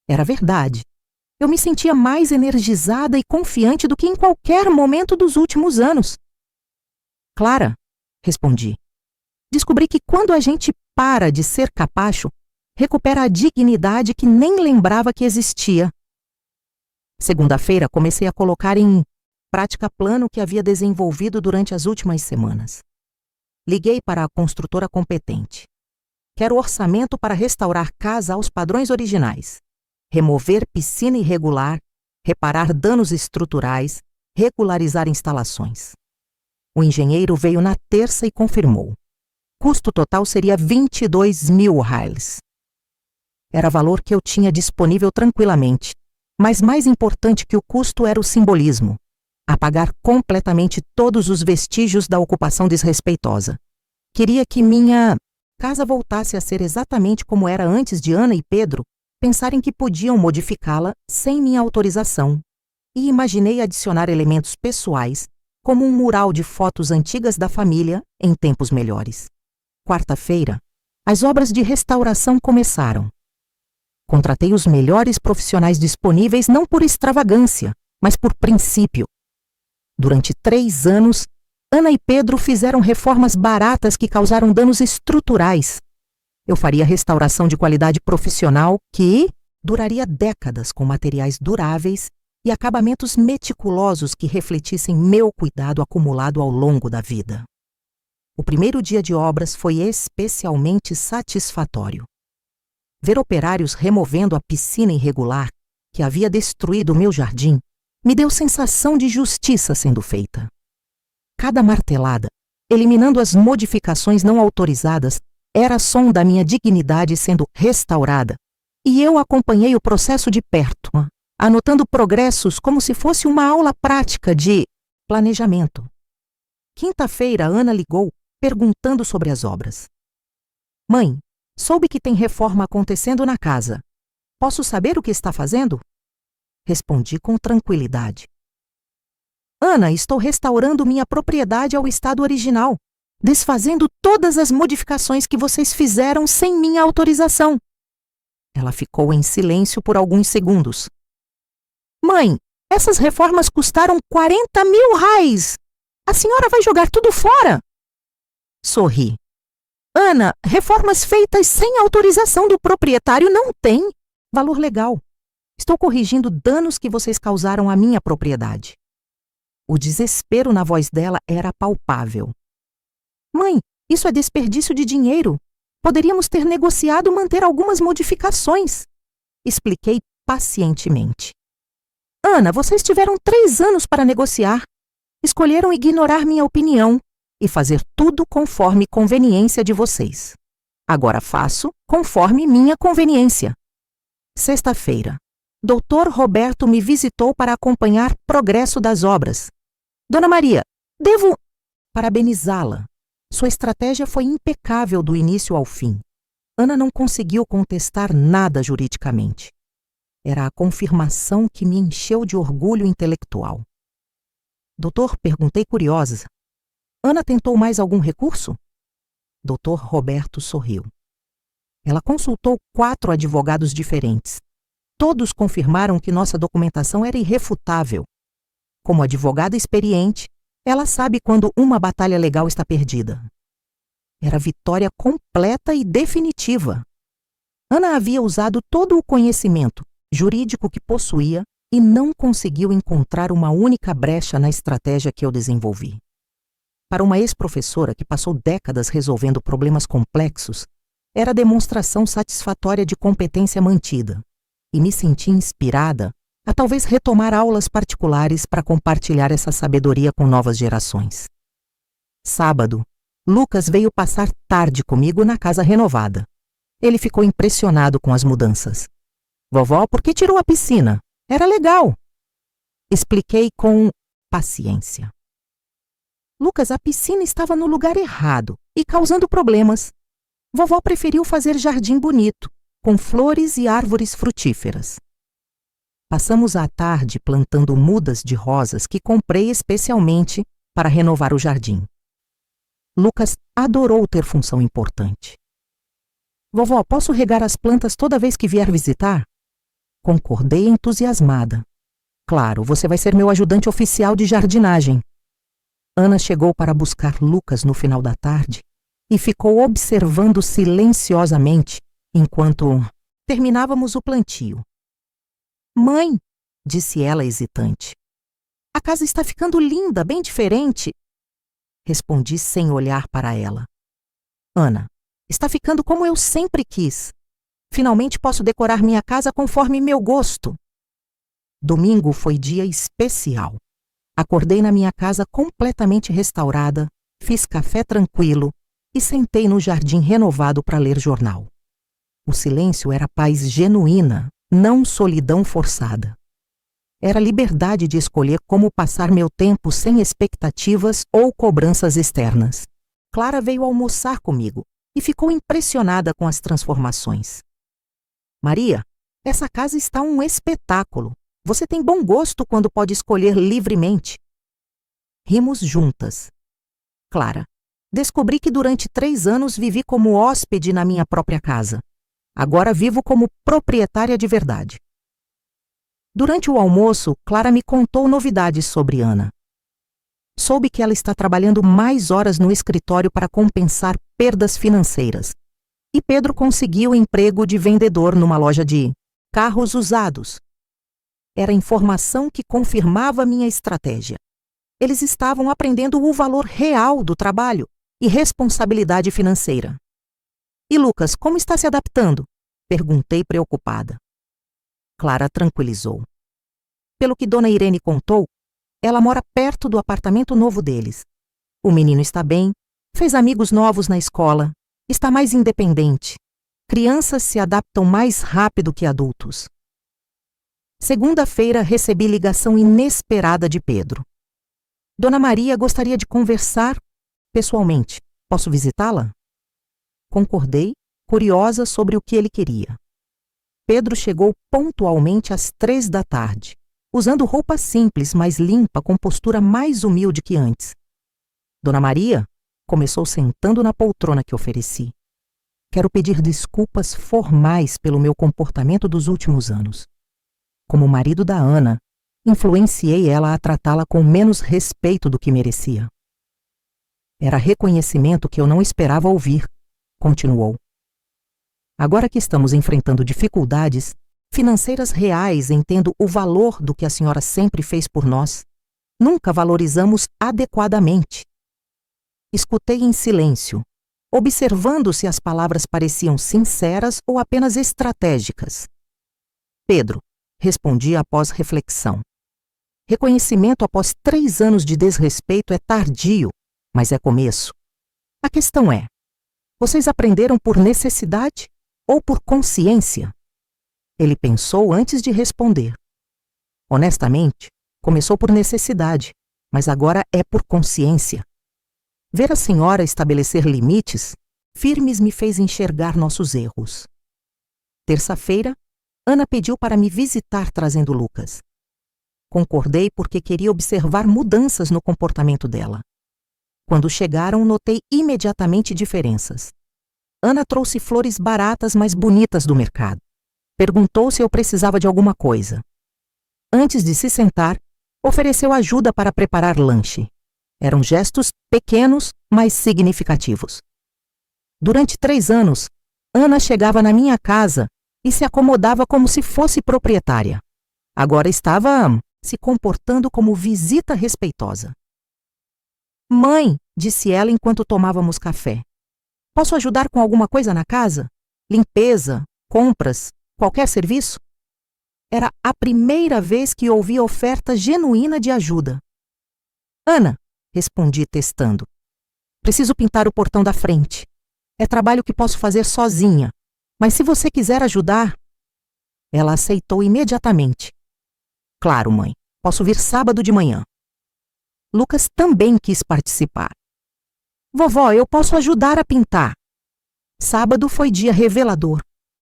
Era verdade. Eu me sentia mais energizada e confiante do que em qualquer momento dos últimos anos. Clara, respondi. Descobri que quando a gente para de ser capacho, recupera a dignidade que nem lembrava que existia. Segunda-feira, comecei a colocar em prática plano que havia desenvolvido durante as últimas semanas. Liguei para a construtora competente. Quero orçamento para restaurar casa aos padrões originais, remover piscina irregular, reparar danos estruturais, regularizar instalações. O engenheiro veio na terça e confirmou. Custo total seria 22 mil reais. Era valor que eu tinha disponível tranquilamente, mas mais importante que o custo era o simbolismo: apagar completamente todos os vestígios da ocupação desrespeitosa. Queria que minha casa voltasse a ser exatamente como era antes de Ana e Pedro pensarem que podiam modificá-la sem minha autorização, e imaginei adicionar elementos pessoais, como um mural de fotos antigas da família em tempos melhores. Quarta-feira, as obras de restauração começaram. Contratei os melhores profissionais disponíveis não por extravagância, mas por princípio. Durante 3 anos, Ana e Pedro fizeram reformas baratas que causaram danos estruturais. Eu faria restauração de qualidade profissional que duraria décadas com materiais duráveis e acabamentos meticulosos que refletissem meu cuidado acumulado ao longo da vida. O primeiro dia de obras foi especialmente satisfatório. Ver operários removendo a piscina irregular que havia destruído o meu jardim me deu sensação de justiça sendo feita. Cada martelada, eliminando as modificações não autorizadas, era som da minha dignidade sendo restaurada, e eu acompanhei o processo de perto, anotando progressos como se fosse uma aula prática de planejamento. Quinta-feira, Ana ligou, perguntando sobre as obras. Mãe, soube que tem reforma acontecendo na casa. Posso saber o que está fazendo? Respondi com tranquilidade. Ana, estou restaurando minha propriedade ao estado original, desfazendo todas as modificações que vocês fizeram sem minha autorização. Ela ficou em silêncio por alguns segundos. Mãe, essas reformas custaram 40 mil reais. A senhora vai jogar tudo fora? Sorri. Ana, reformas feitas sem autorização do proprietário não têm valor legal. Estou corrigindo danos que vocês causaram à minha propriedade. O desespero na voz dela era palpável. Mãe, isso é desperdício de dinheiro. Poderíamos ter negociado manter algumas modificações. Expliquei pacientemente. Ana, vocês tiveram 3 anos para negociar. Escolheram ignorar minha opinião e fazer tudo conforme conveniência de vocês. Agora faço conforme minha conveniência. Sexta-feira, Dr. Roberto me visitou para acompanhar progresso das obras. Dona Maria, devo parabenizá-la. Sua estratégia foi impecável do início ao fim. Ana não conseguiu contestar nada juridicamente. Era a confirmação que me encheu de orgulho intelectual. Doutor, perguntei curiosa. Ana tentou mais algum recurso? Dr. Roberto sorriu. Ela consultou 4 advogados diferentes. Todos confirmaram que nossa documentação era irrefutável. Como advogada experiente, ela sabe quando uma batalha legal está perdida. Era vitória completa e definitiva. Ana havia usado todo o conhecimento jurídico que possuía e não conseguiu encontrar uma única brecha na estratégia que eu desenvolvi. Para uma ex-professora que passou décadas resolvendo problemas complexos, era demonstração satisfatória de competência mantida, e me senti inspirada a talvez retomar aulas particulares para compartilhar essa sabedoria com novas gerações. Sábado, Lucas veio passar tarde comigo na casa renovada. Ele ficou impressionado com as mudanças. Vovó, por que tirou a piscina? Era legal. Expliquei com paciência. Lucas, a piscina estava no lugar errado e causando problemas. Vovó preferiu fazer jardim bonito, com flores e árvores frutíferas. Passamos a tarde plantando mudas de rosas que comprei especialmente para renovar o jardim. Lucas adorou ter função importante. Vovó, posso regar as plantas toda vez que vier visitar? Concordei entusiasmada. Claro, você vai ser meu ajudante oficial de jardinagem. Ana chegou para buscar Lucas no final da tarde e ficou observando silenciosamente enquanto terminávamos o plantio. Mãe, disse ela hesitante, A casa está ficando linda, bem diferente. Respondi sem olhar para ela. Ana, está ficando como eu sempre quis. Finalmente posso decorar minha casa conforme meu gosto. Domingo foi dia especial. Acordei na minha casa completamente restaurada, fiz café tranquilo e sentei no jardim renovado para ler jornal. O silêncio era paz genuína, não solidão forçada. Era liberdade de escolher como passar meu tempo sem expectativas ou cobranças externas. Clara veio almoçar comigo e ficou impressionada com as transformações. Maria, essa casa está um espetáculo. Você tem bom gosto quando pode escolher livremente. Rimos juntas. Clara, descobri que durante 3 anos vivi como hóspede na minha própria casa. Agora vivo como proprietária de verdade. Durante o almoço, Clara me contou novidades sobre Ana. Soube que ela está trabalhando mais horas no escritório para compensar perdas financeiras. E Pedro conseguiu emprego de vendedor numa loja de carros usados. Era informação que confirmava minha estratégia. Eles estavam aprendendo o valor real do trabalho e responsabilidade financeira. E Lucas, como está se adaptando? Perguntei preocupada. Clara tranquilizou. Pelo que Dona Irene contou, ela mora perto do apartamento novo deles. O menino está bem, fez amigos novos na escola, está mais independente. Crianças se adaptam mais rápido que adultos. Segunda-feira recebi ligação inesperada de Pedro. Dona Maria gostaria de conversar pessoalmente. Posso visitá-la? Concordei, curiosa sobre o que ele queria. Pedro chegou pontualmente às 3 da tarde, usando roupa simples, mais limpa, com postura mais humilde que antes. Dona Maria começou sentando na poltrona que ofereci. Quero pedir desculpas formais pelo meu comportamento dos últimos anos. Como marido da Ana, influenciei ela a tratá-la com menos respeito do que merecia. Era reconhecimento que eu não esperava ouvir, continuou. Agora que estamos enfrentando dificuldades financeiras reais, entendo o valor do que a senhora sempre fez por nós. Nunca valorizamos adequadamente. Escutei em silêncio, observando se as palavras pareciam sinceras ou apenas estratégicas. Pedro, respondi após reflexão. Reconhecimento após 3 anos de desrespeito é tardio, mas é começo. A questão é, vocês aprenderam por necessidade ou por consciência? Ele pensou antes de responder. Honestamente, começou por necessidade, mas agora é por consciência. Ver a senhora estabelecer limites firmes me fez enxergar nossos erros. Terça-feira, Ana pediu para me visitar trazendo Lucas. Concordei porque queria observar mudanças no comportamento dela. Quando chegaram, notei imediatamente diferenças. Ana trouxe flores baratas, mas bonitas do mercado. Perguntou se eu precisava de alguma coisa. Antes de se sentar, ofereceu ajuda para preparar lanche. Eram gestos pequenos, mas significativos. Durante 3 anos, Ana chegava na minha casa e se acomodava como se fosse proprietária. Agora estava se comportando como visita respeitosa. Mãe, disse ela enquanto tomávamos café. Posso ajudar com alguma coisa na casa? Limpeza, compras, qualquer serviço? Era a primeira vez que ouvi oferta genuína de ajuda. Ana, respondi testando. Preciso pintar o portão da frente. É trabalho que posso fazer sozinha, mas se você quiser ajudar... Ela aceitou imediatamente. Claro, mãe, posso vir sábado de manhã. Lucas também quis participar. Vovó, eu posso ajudar a pintar. Sábado foi dia revelador.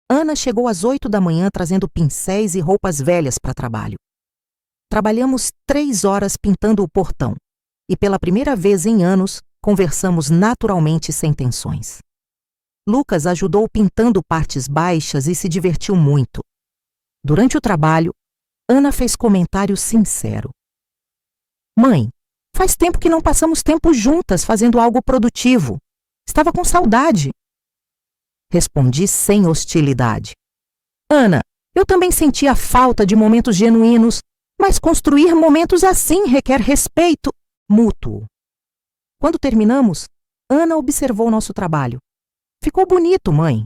Ana chegou às 8 da manhã trazendo pincéis e roupas velhas para trabalho. Trabalhamos 3 horas pintando o portão e pela primeira vez em anos conversamos naturalmente sem tensões. Lucas ajudou pintando partes baixas e se divertiu muito. Durante o trabalho, Ana fez comentário sincero. Mãe, faz tempo que não passamos tempo juntas fazendo algo produtivo. Estava com saudade. Respondi sem hostilidade. Ana, eu também sentia falta de momentos genuínos, Mas construir momentos assim requer respeito mútuo. Quando terminamos, Ana observou nosso trabalho. Ficou bonito, mãe.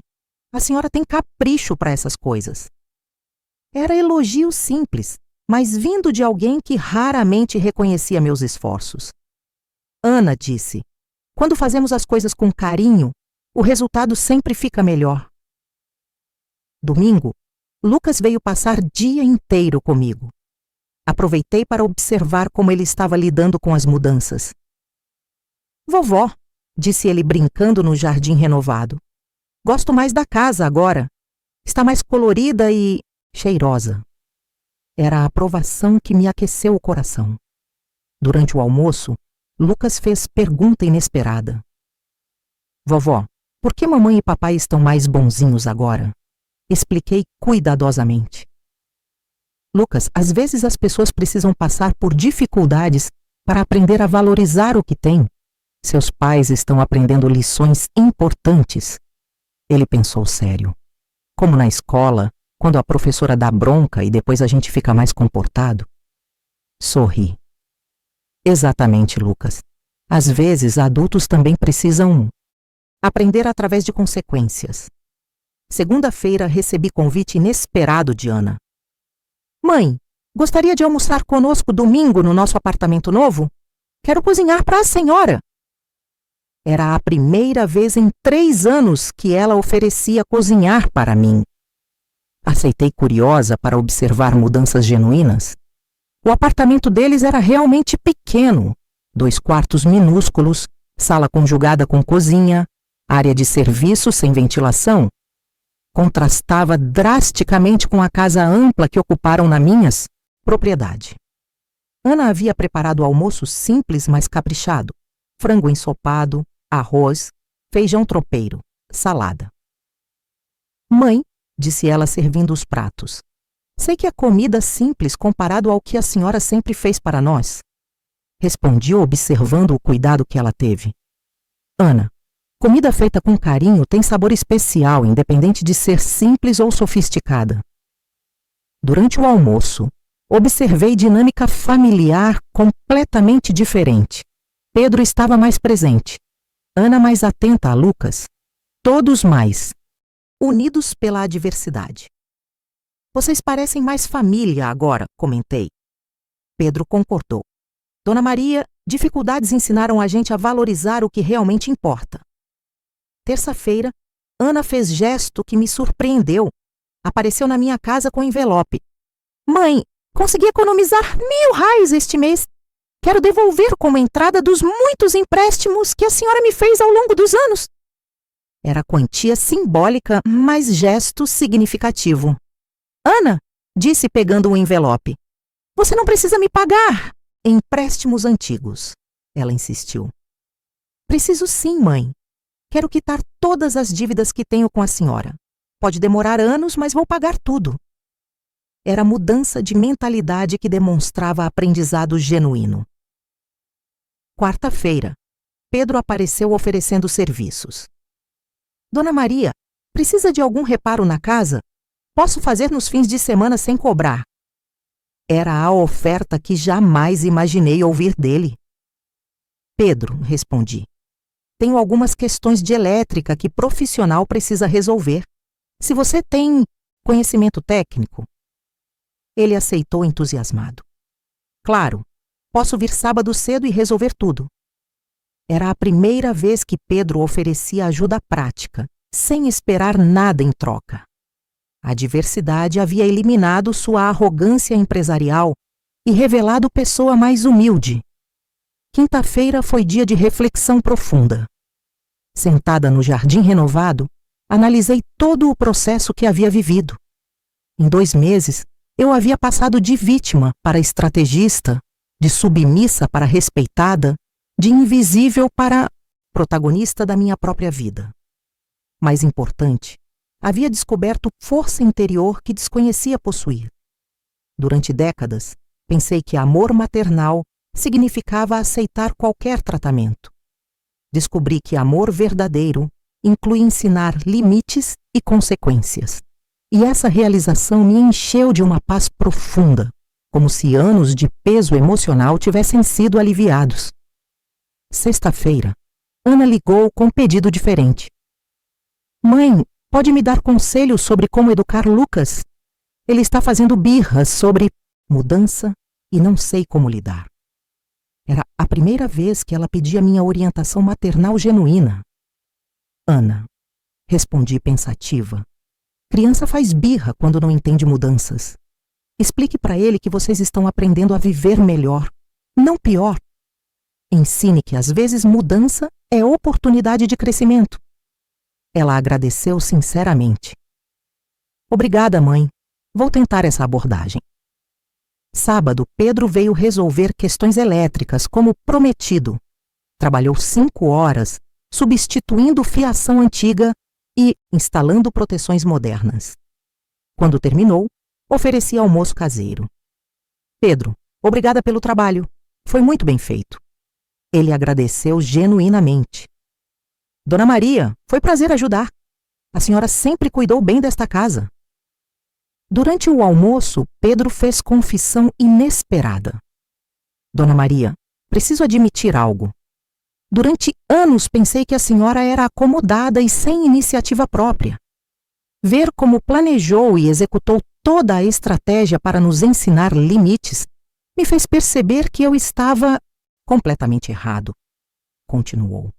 A senhora tem capricho para essas coisas. Era elogio simples, mas vindo de alguém que raramente reconhecia meus esforços. Ana disse: quando fazemos as coisas com carinho, o resultado sempre fica melhor. Domingo, Lucas veio passar dia inteiro comigo. Aproveitei para observar como ele estava lidando com as mudanças. Vovó, disse ele brincando no jardim renovado. Gosto mais da casa agora. Está mais colorida e cheirosa. Era a aprovação que me aqueceu o coração. Durante o almoço, Lucas fez pergunta inesperada. Vovó, por que mamãe e papai estão mais bonzinhos agora? Expliquei cuidadosamente. Lucas, às vezes as pessoas precisam passar por dificuldades para aprender a valorizar o que têm. Seus pais estão aprendendo lições importantes. Ele pensou sério. Como na escola, quando a professora dá bronca e depois a gente fica mais comportado. Sorri. Exatamente, Lucas. Às vezes, adultos também precisam aprender através de consequências. Segunda-feira, recebi convite inesperado de Ana. Mãe, gostaria de almoçar conosco domingo no nosso apartamento novo? Quero cozinhar para a senhora. Era a primeira vez em 3 anos que ela oferecia cozinhar para mim. Aceitei curiosa para observar mudanças genuínas. O apartamento deles era realmente pequeno. 2 quartos minúsculos, sala conjugada com cozinha, área de serviço sem ventilação. Contrastava drasticamente com a casa ampla que ocuparam na minhas propriedade. Ana havia preparado almoço simples, mas caprichado. Frango ensopado, arroz, feijão tropeiro, salada. Mãe, disse ela servindo os pratos, sei que é comida simples comparado ao que a senhora sempre fez para nós. Respondi observando o cuidado que ela teve. Ana, comida feita com carinho tem sabor especial, independente de ser simples ou sofisticada. Durante o almoço, observei dinâmica familiar completamente diferente. Pedro estava mais presente. Ana mais atenta a Lucas. Todos mais unidos pela adversidade. Vocês parecem mais família agora, comentei. Pedro concordou. Dona Maria, dificuldades ensinaram a gente a valorizar o que realmente importa. Terça-feira, Ana fez gesto que me surpreendeu. Apareceu na minha casa com envelope. Mãe, consegui economizar R$1.000 este mês. Quero devolver como entrada dos muitos empréstimos que a senhora me fez ao longo dos anos. Era quantia simbólica, mas gesto significativo. Ana, disse pegando o envelope, você não precisa me pagar. Empréstimos antigos. Ela insistiu. Preciso sim, mãe. Quero quitar todas as dívidas que tenho com a senhora. Pode demorar anos, mas vou pagar tudo. Era a mudança de mentalidade que demonstrava aprendizado genuíno. Quarta-feira, Pedro apareceu oferecendo serviços. Dona Maria, precisa de algum reparo na casa? Posso fazer nos fins de semana sem cobrar. Era a oferta que jamais imaginei ouvir dele. Pedro, respondi. Tenho algumas questões de elétrica que profissional precisa resolver. Se você tem conhecimento técnico. Ele aceitou entusiasmado. Claro, posso vir sábado cedo e resolver tudo. Era a primeira vez que Pedro oferecia ajuda prática, sem esperar nada em troca. A adversidade havia eliminado sua arrogância empresarial e revelado pessoa mais humilde. Quinta-feira foi dia de reflexão profunda. Sentada no jardim renovado, analisei todo o processo que havia vivido. Em 2 meses, eu havia passado de vítima para estrategista, de submissa para respeitada, de invisível para protagonista da minha própria vida. Mais importante, havia descoberto força interior que desconhecia possuir. Durante décadas, pensei que amor maternal significava aceitar qualquer tratamento. Descobri que amor verdadeiro inclui ensinar limites e consequências. E essa realização me encheu de uma paz profunda, como se anos de peso emocional tivessem sido aliviados. Sexta-feira, Ana ligou com um pedido diferente. Mãe, pode me dar conselhos sobre como educar Lucas? Ele está fazendo birras sobre mudança e não sei como lidar. Era a primeira vez que ela pedia minha orientação maternal genuína. Ana, respondi pensativa. Criança faz birra quando não entende mudanças. Explique para ele que vocês estão aprendendo a viver melhor, não pior. Ensine que às vezes mudança é oportunidade de crescimento. Ela agradeceu sinceramente. Obrigada, mãe. Vou tentar essa abordagem. Sábado, Pedro veio resolver questões elétricas, como prometido. Trabalhou 5 horas, substituindo fiação antiga e instalando proteções modernas. Quando terminou, ofereci almoço caseiro. Pedro, obrigada pelo trabalho. Foi muito bem feito. Ele agradeceu genuinamente. Dona Maria, foi prazer ajudar. A senhora sempre cuidou bem desta casa. Durante o almoço, Pedro fez confissão inesperada. Dona Maria, preciso admitir algo. Durante anos pensei que a senhora era acomodada e sem iniciativa própria. Ver como planejou e executou toda a estratégia para nos ensinar limites me fez perceber que eu estava completamente errado. Continuou.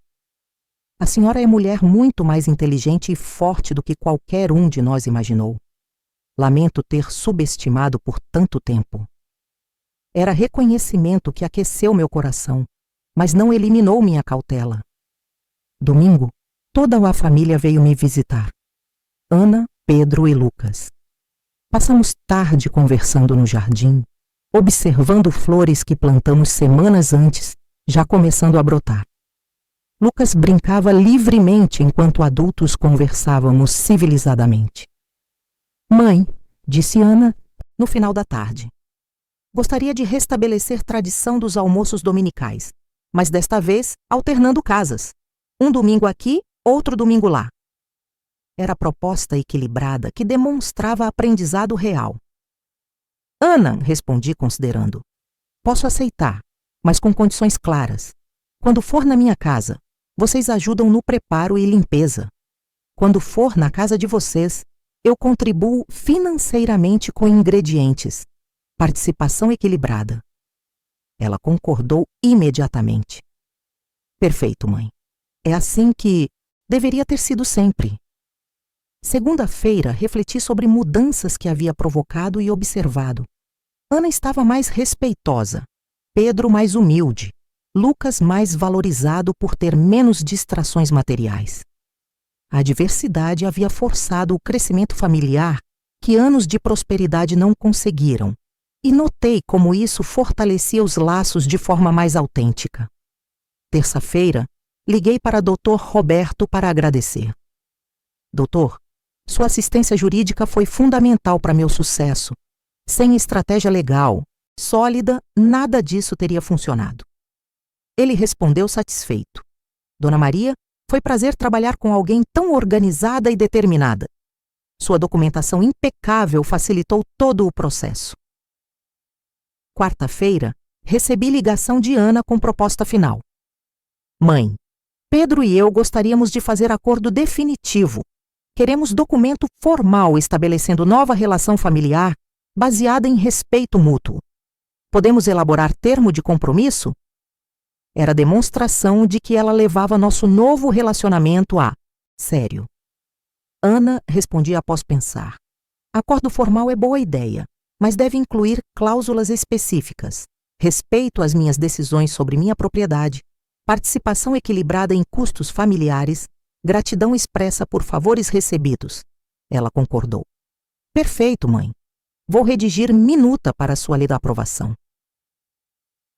A senhora é mulher muito mais inteligente e forte do que qualquer um de nós imaginou. Lamento ter subestimado por tanto tempo. Era reconhecimento que aqueceu meu coração, mas não eliminou minha cautela. Domingo, toda a família veio me visitar. Ana, Pedro e Lucas. Passamos tarde conversando no jardim, observando flores que plantamos semanas antes, já começando a brotar. Lucas brincava livremente enquanto adultos conversávamos civilizadamente. Mãe, disse Ana, no final da tarde. Gostaria de restabelecer tradição dos almoços dominicais, mas desta vez alternando casas. Um domingo aqui, outro domingo lá. Era proposta equilibrada que demonstrava aprendizado real. Ana, respondi considerando. Posso aceitar, mas com condições claras. Quando for na minha casa, vocês ajudam no preparo e limpeza. Quando for na casa de vocês, eu contribuo financeiramente com ingredientes. Participação equilibrada. Ela concordou imediatamente. Perfeito, mãe. É assim que deveria ter sido sempre. Segunda-feira, refleti sobre mudanças que havia provocado e observado. Ana estava mais respeitosa, Pedro mais humilde, Lucas mais valorizado por ter menos distrações materiais. A adversidade havia forçado o crescimento familiar que anos de prosperidade não conseguiram, e notei como isso fortalecia os laços de forma mais autêntica. Terça-feira, liguei para Dr. Roberto para agradecer. Doutor, sua assistência jurídica foi fundamental para meu sucesso. Sem estratégia legal, sólida, nada disso teria funcionado. Ele respondeu satisfeito. Dona Maria, foi prazer trabalhar com alguém tão organizada e determinada. Sua documentação impecável facilitou todo o processo. Quarta-feira, recebi ligação de Ana com proposta final. Mãe, Pedro e eu gostaríamos de fazer acordo definitivo. Queremos documento formal estabelecendo nova relação familiar baseada em respeito mútuo. Podemos elaborar termo de compromisso? Era demonstração de que ela levava nosso novo relacionamento a sério. Ana respondia após pensar. Acordo formal é boa ideia, mas deve incluir cláusulas específicas, respeito às minhas decisões sobre minha propriedade, participação equilibrada em custos familiares, gratidão expressa por favores recebidos. Ela concordou. Perfeito, mãe. Vou redigir minuta para sua lei da aprovação.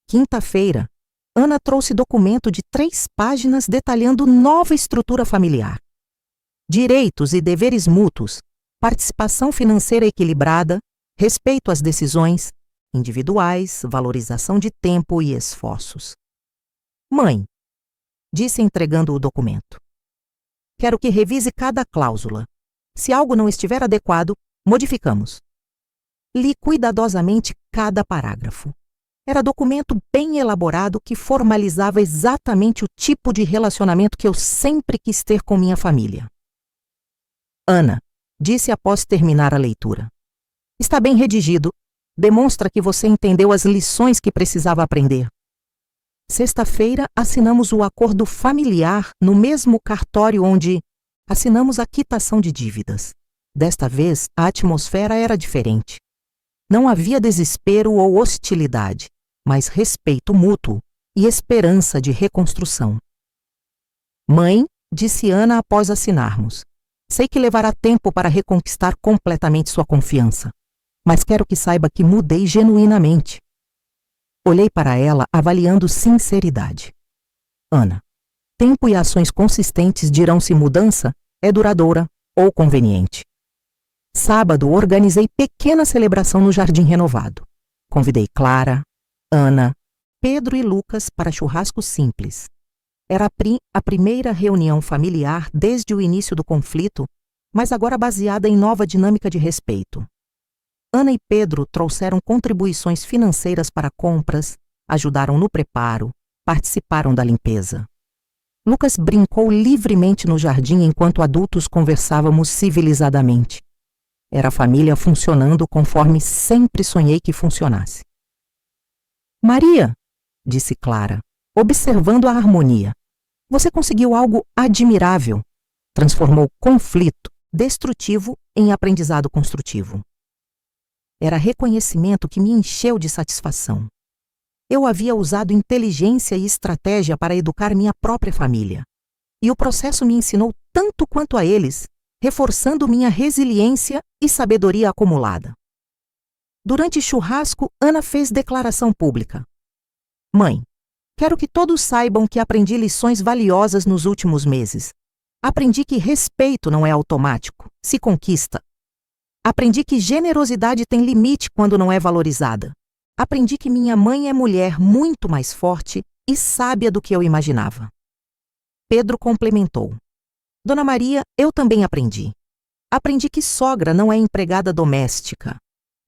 Quinta-feira, Ana trouxe documento de 3 páginas detalhando nova estrutura familiar. Direitos e deveres mútuos, participação financeira equilibrada, respeito às decisões individuais, valorização de tempo e esforços. Mãe, disse entregando o documento. Quero que revise cada cláusula. Se algo não estiver adequado, modificamos. Li cuidadosamente cada parágrafo. Era documento bem elaborado que formalizava exatamente o tipo de relacionamento que eu sempre quis ter com minha família. Ana, disse após terminar a leitura. Está bem redigido. Demonstra que você entendeu as lições que precisava aprender. Sexta-feira, assinamos o acordo familiar no mesmo cartório onde assinamos a quitação de dívidas. Desta vez, a atmosfera era diferente. Não havia desespero ou hostilidade, mas respeito mútuo e esperança de reconstrução. Mãe, disse Ana após assinarmos, sei que levará tempo para reconquistar completamente sua confiança, mas quero que saiba que mudei genuinamente. Olhei para ela, avaliando sinceridade. Ana, tempo e ações consistentes dirão se mudança é duradoura ou conveniente. Sábado, organizei pequena celebração no Jardim Renovado. Convidei Clara, Ana, Pedro e Lucas para churrasco simples. Era a primeira reunião familiar desde o início do conflito, mas agora baseada em nova dinâmica de respeito. Ana e Pedro trouxeram contribuições financeiras para compras, ajudaram no preparo, participaram da limpeza. Lucas brincou livremente no jardim enquanto adultos conversávamos civilizadamente. Era a família funcionando conforme sempre sonhei que funcionasse. Maria, disse Clara, observando a harmonia. Você conseguiu algo admirável. Transformou conflito destrutivo em aprendizado construtivo. Era reconhecimento que me encheu de satisfação. Eu havia usado inteligência e estratégia para educar minha própria família. E o processo me ensinou tanto quanto a eles, reforçando minha resiliência e sabedoria acumulada. Durante churrasco, Ana fez declaração pública. Mãe, quero que todos saibam que aprendi lições valiosas nos últimos meses. Aprendi que respeito não é automático, se conquista. Aprendi que generosidade tem limite quando não é valorizada. Aprendi que minha mãe é mulher muito mais forte e sábia do que eu imaginava. Pedro complementou. Dona Maria, eu também aprendi. Aprendi que sogra não é empregada doméstica.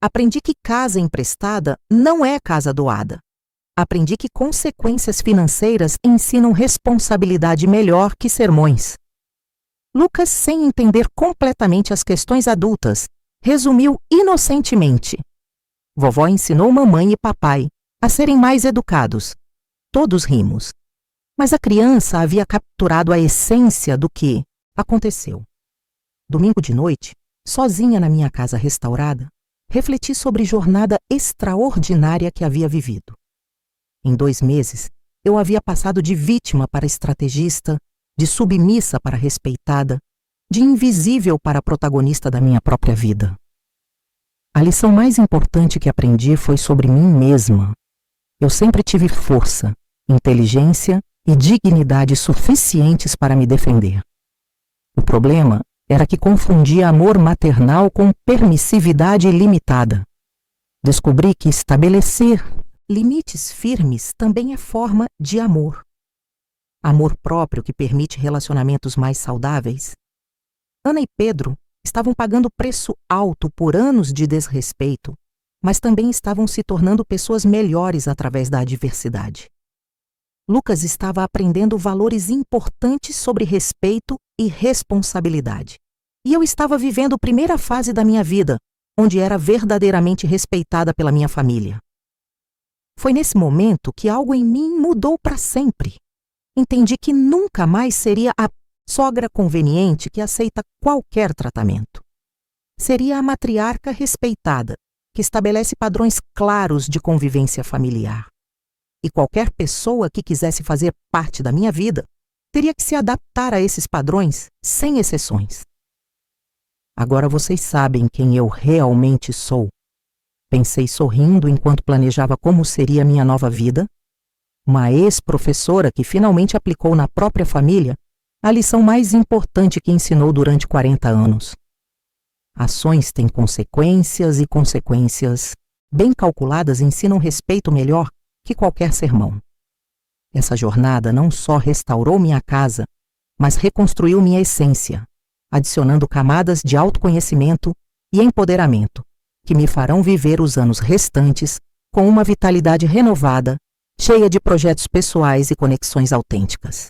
Aprendi que casa emprestada não é casa doada. Aprendi que consequências financeiras ensinam responsabilidade melhor que sermões. Lucas, sem entender completamente as questões adultas, resumiu inocentemente. Vovó ensinou mamãe e papai a serem mais educados. Todos rimos. Mas a criança havia capturado a essência do que aconteceu. Domingo de noite, sozinha na minha casa restaurada, refleti sobre a jornada extraordinária que havia vivido. Em 2 meses, eu havia passado de vítima para estrategista, de submissa para respeitada, de invisível para protagonista da minha própria vida. A lição mais importante que aprendi foi sobre mim mesma. Eu sempre tive força, inteligência e dignidade suficientes para me defender. O problema era que confundia amor maternal com permissividade ilimitada. Descobri que estabelecer limites firmes também é forma de amor. Amor próprio que permite relacionamentos mais saudáveis. Ana e Pedro estavam pagando preço alto por anos de desrespeito, mas também estavam se tornando pessoas melhores através da adversidade. Lucas estava aprendendo valores importantes sobre respeito e responsabilidade. E eu estava vivendo a primeira fase da minha vida, onde era verdadeiramente respeitada pela minha família. Foi nesse momento que algo em mim mudou para sempre. Entendi que nunca mais seria a sogra conveniente que aceita qualquer tratamento. Seria a matriarca respeitada, que estabelece padrões claros de convivência familiar. E qualquer pessoa que quisesse fazer parte da minha vida teria que se adaptar a esses padrões, sem exceções. Agora vocês sabem quem eu realmente sou. Pensei sorrindo enquanto planejava como seria minha nova vida. Uma ex-professora que finalmente aplicou na própria família a lição mais importante que ensinou durante 40 anos. Ações têm consequências e consequências bem calculadas ensinam respeito melhor que qualquer sermão. Essa jornada não só restaurou minha casa, mas reconstruiu minha essência, adicionando camadas de autoconhecimento e empoderamento, que me farão viver os anos restantes com uma vitalidade renovada, cheia de projetos pessoais e conexões autênticas.